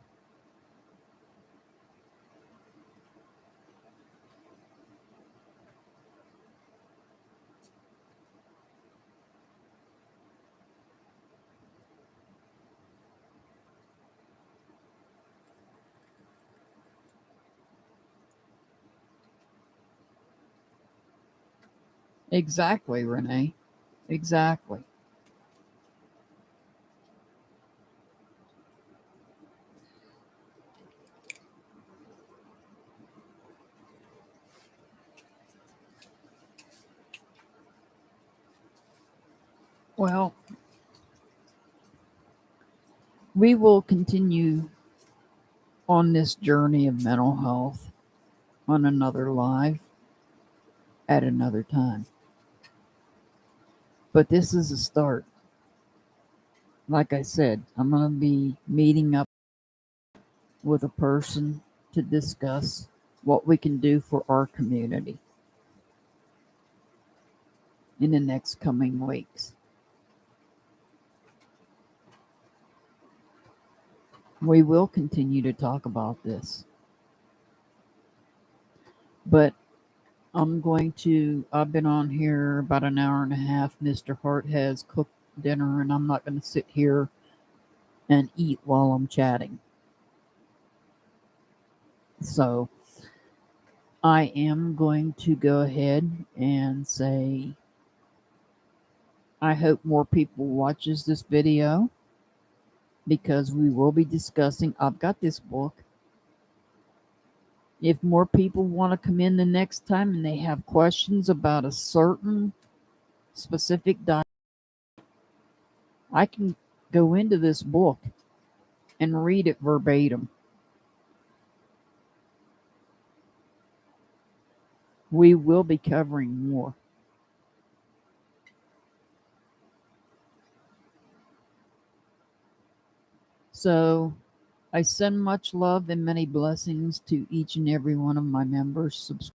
Exactly, Renee. Exactly. Well, we will continue on this journey of mental health on another live at another time. But this is a start. Like I said, I'm going to be meeting up with a person to discuss what we can do for our community in the next coming weeks. We will continue to talk about this. But I've been on here about an hour and a half. Mr. Hart has cooked dinner, and I'm not going to sit here and eat while I'm chatting. So I am going to go ahead and say I hope more people watches this video, because we will be discussing. I've got this book. If more people want to come in the next time and they have questions about a certain specific diet, I can go into this book and read it verbatim. We will be covering more. So I send much love and many blessings to each and every one of my members, subscribers,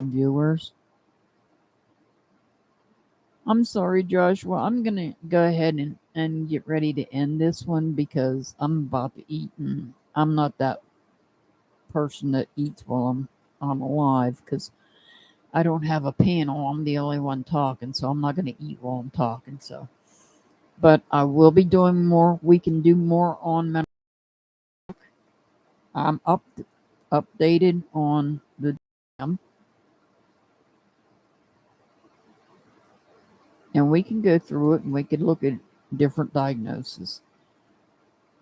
and viewers. I'm sorry, Joshua. I'm going to go ahead and get ready to end this one because I'm about to eat, and I'm not that person that eats while I'm alive, because I don't have a panel. I'm the only one talking, so I'm not going to eat while I'm talking. So, but I will be doing more. We can do more on mental. I'm updated on the and we can go through it and we could look at different diagnoses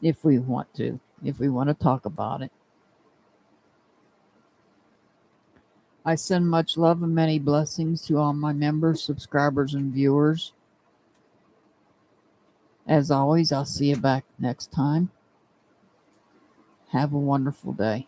if we want to talk about it. I send much love and many blessings to all my members, subscribers, and viewers. As always, I'll see you back next time. Have a wonderful day.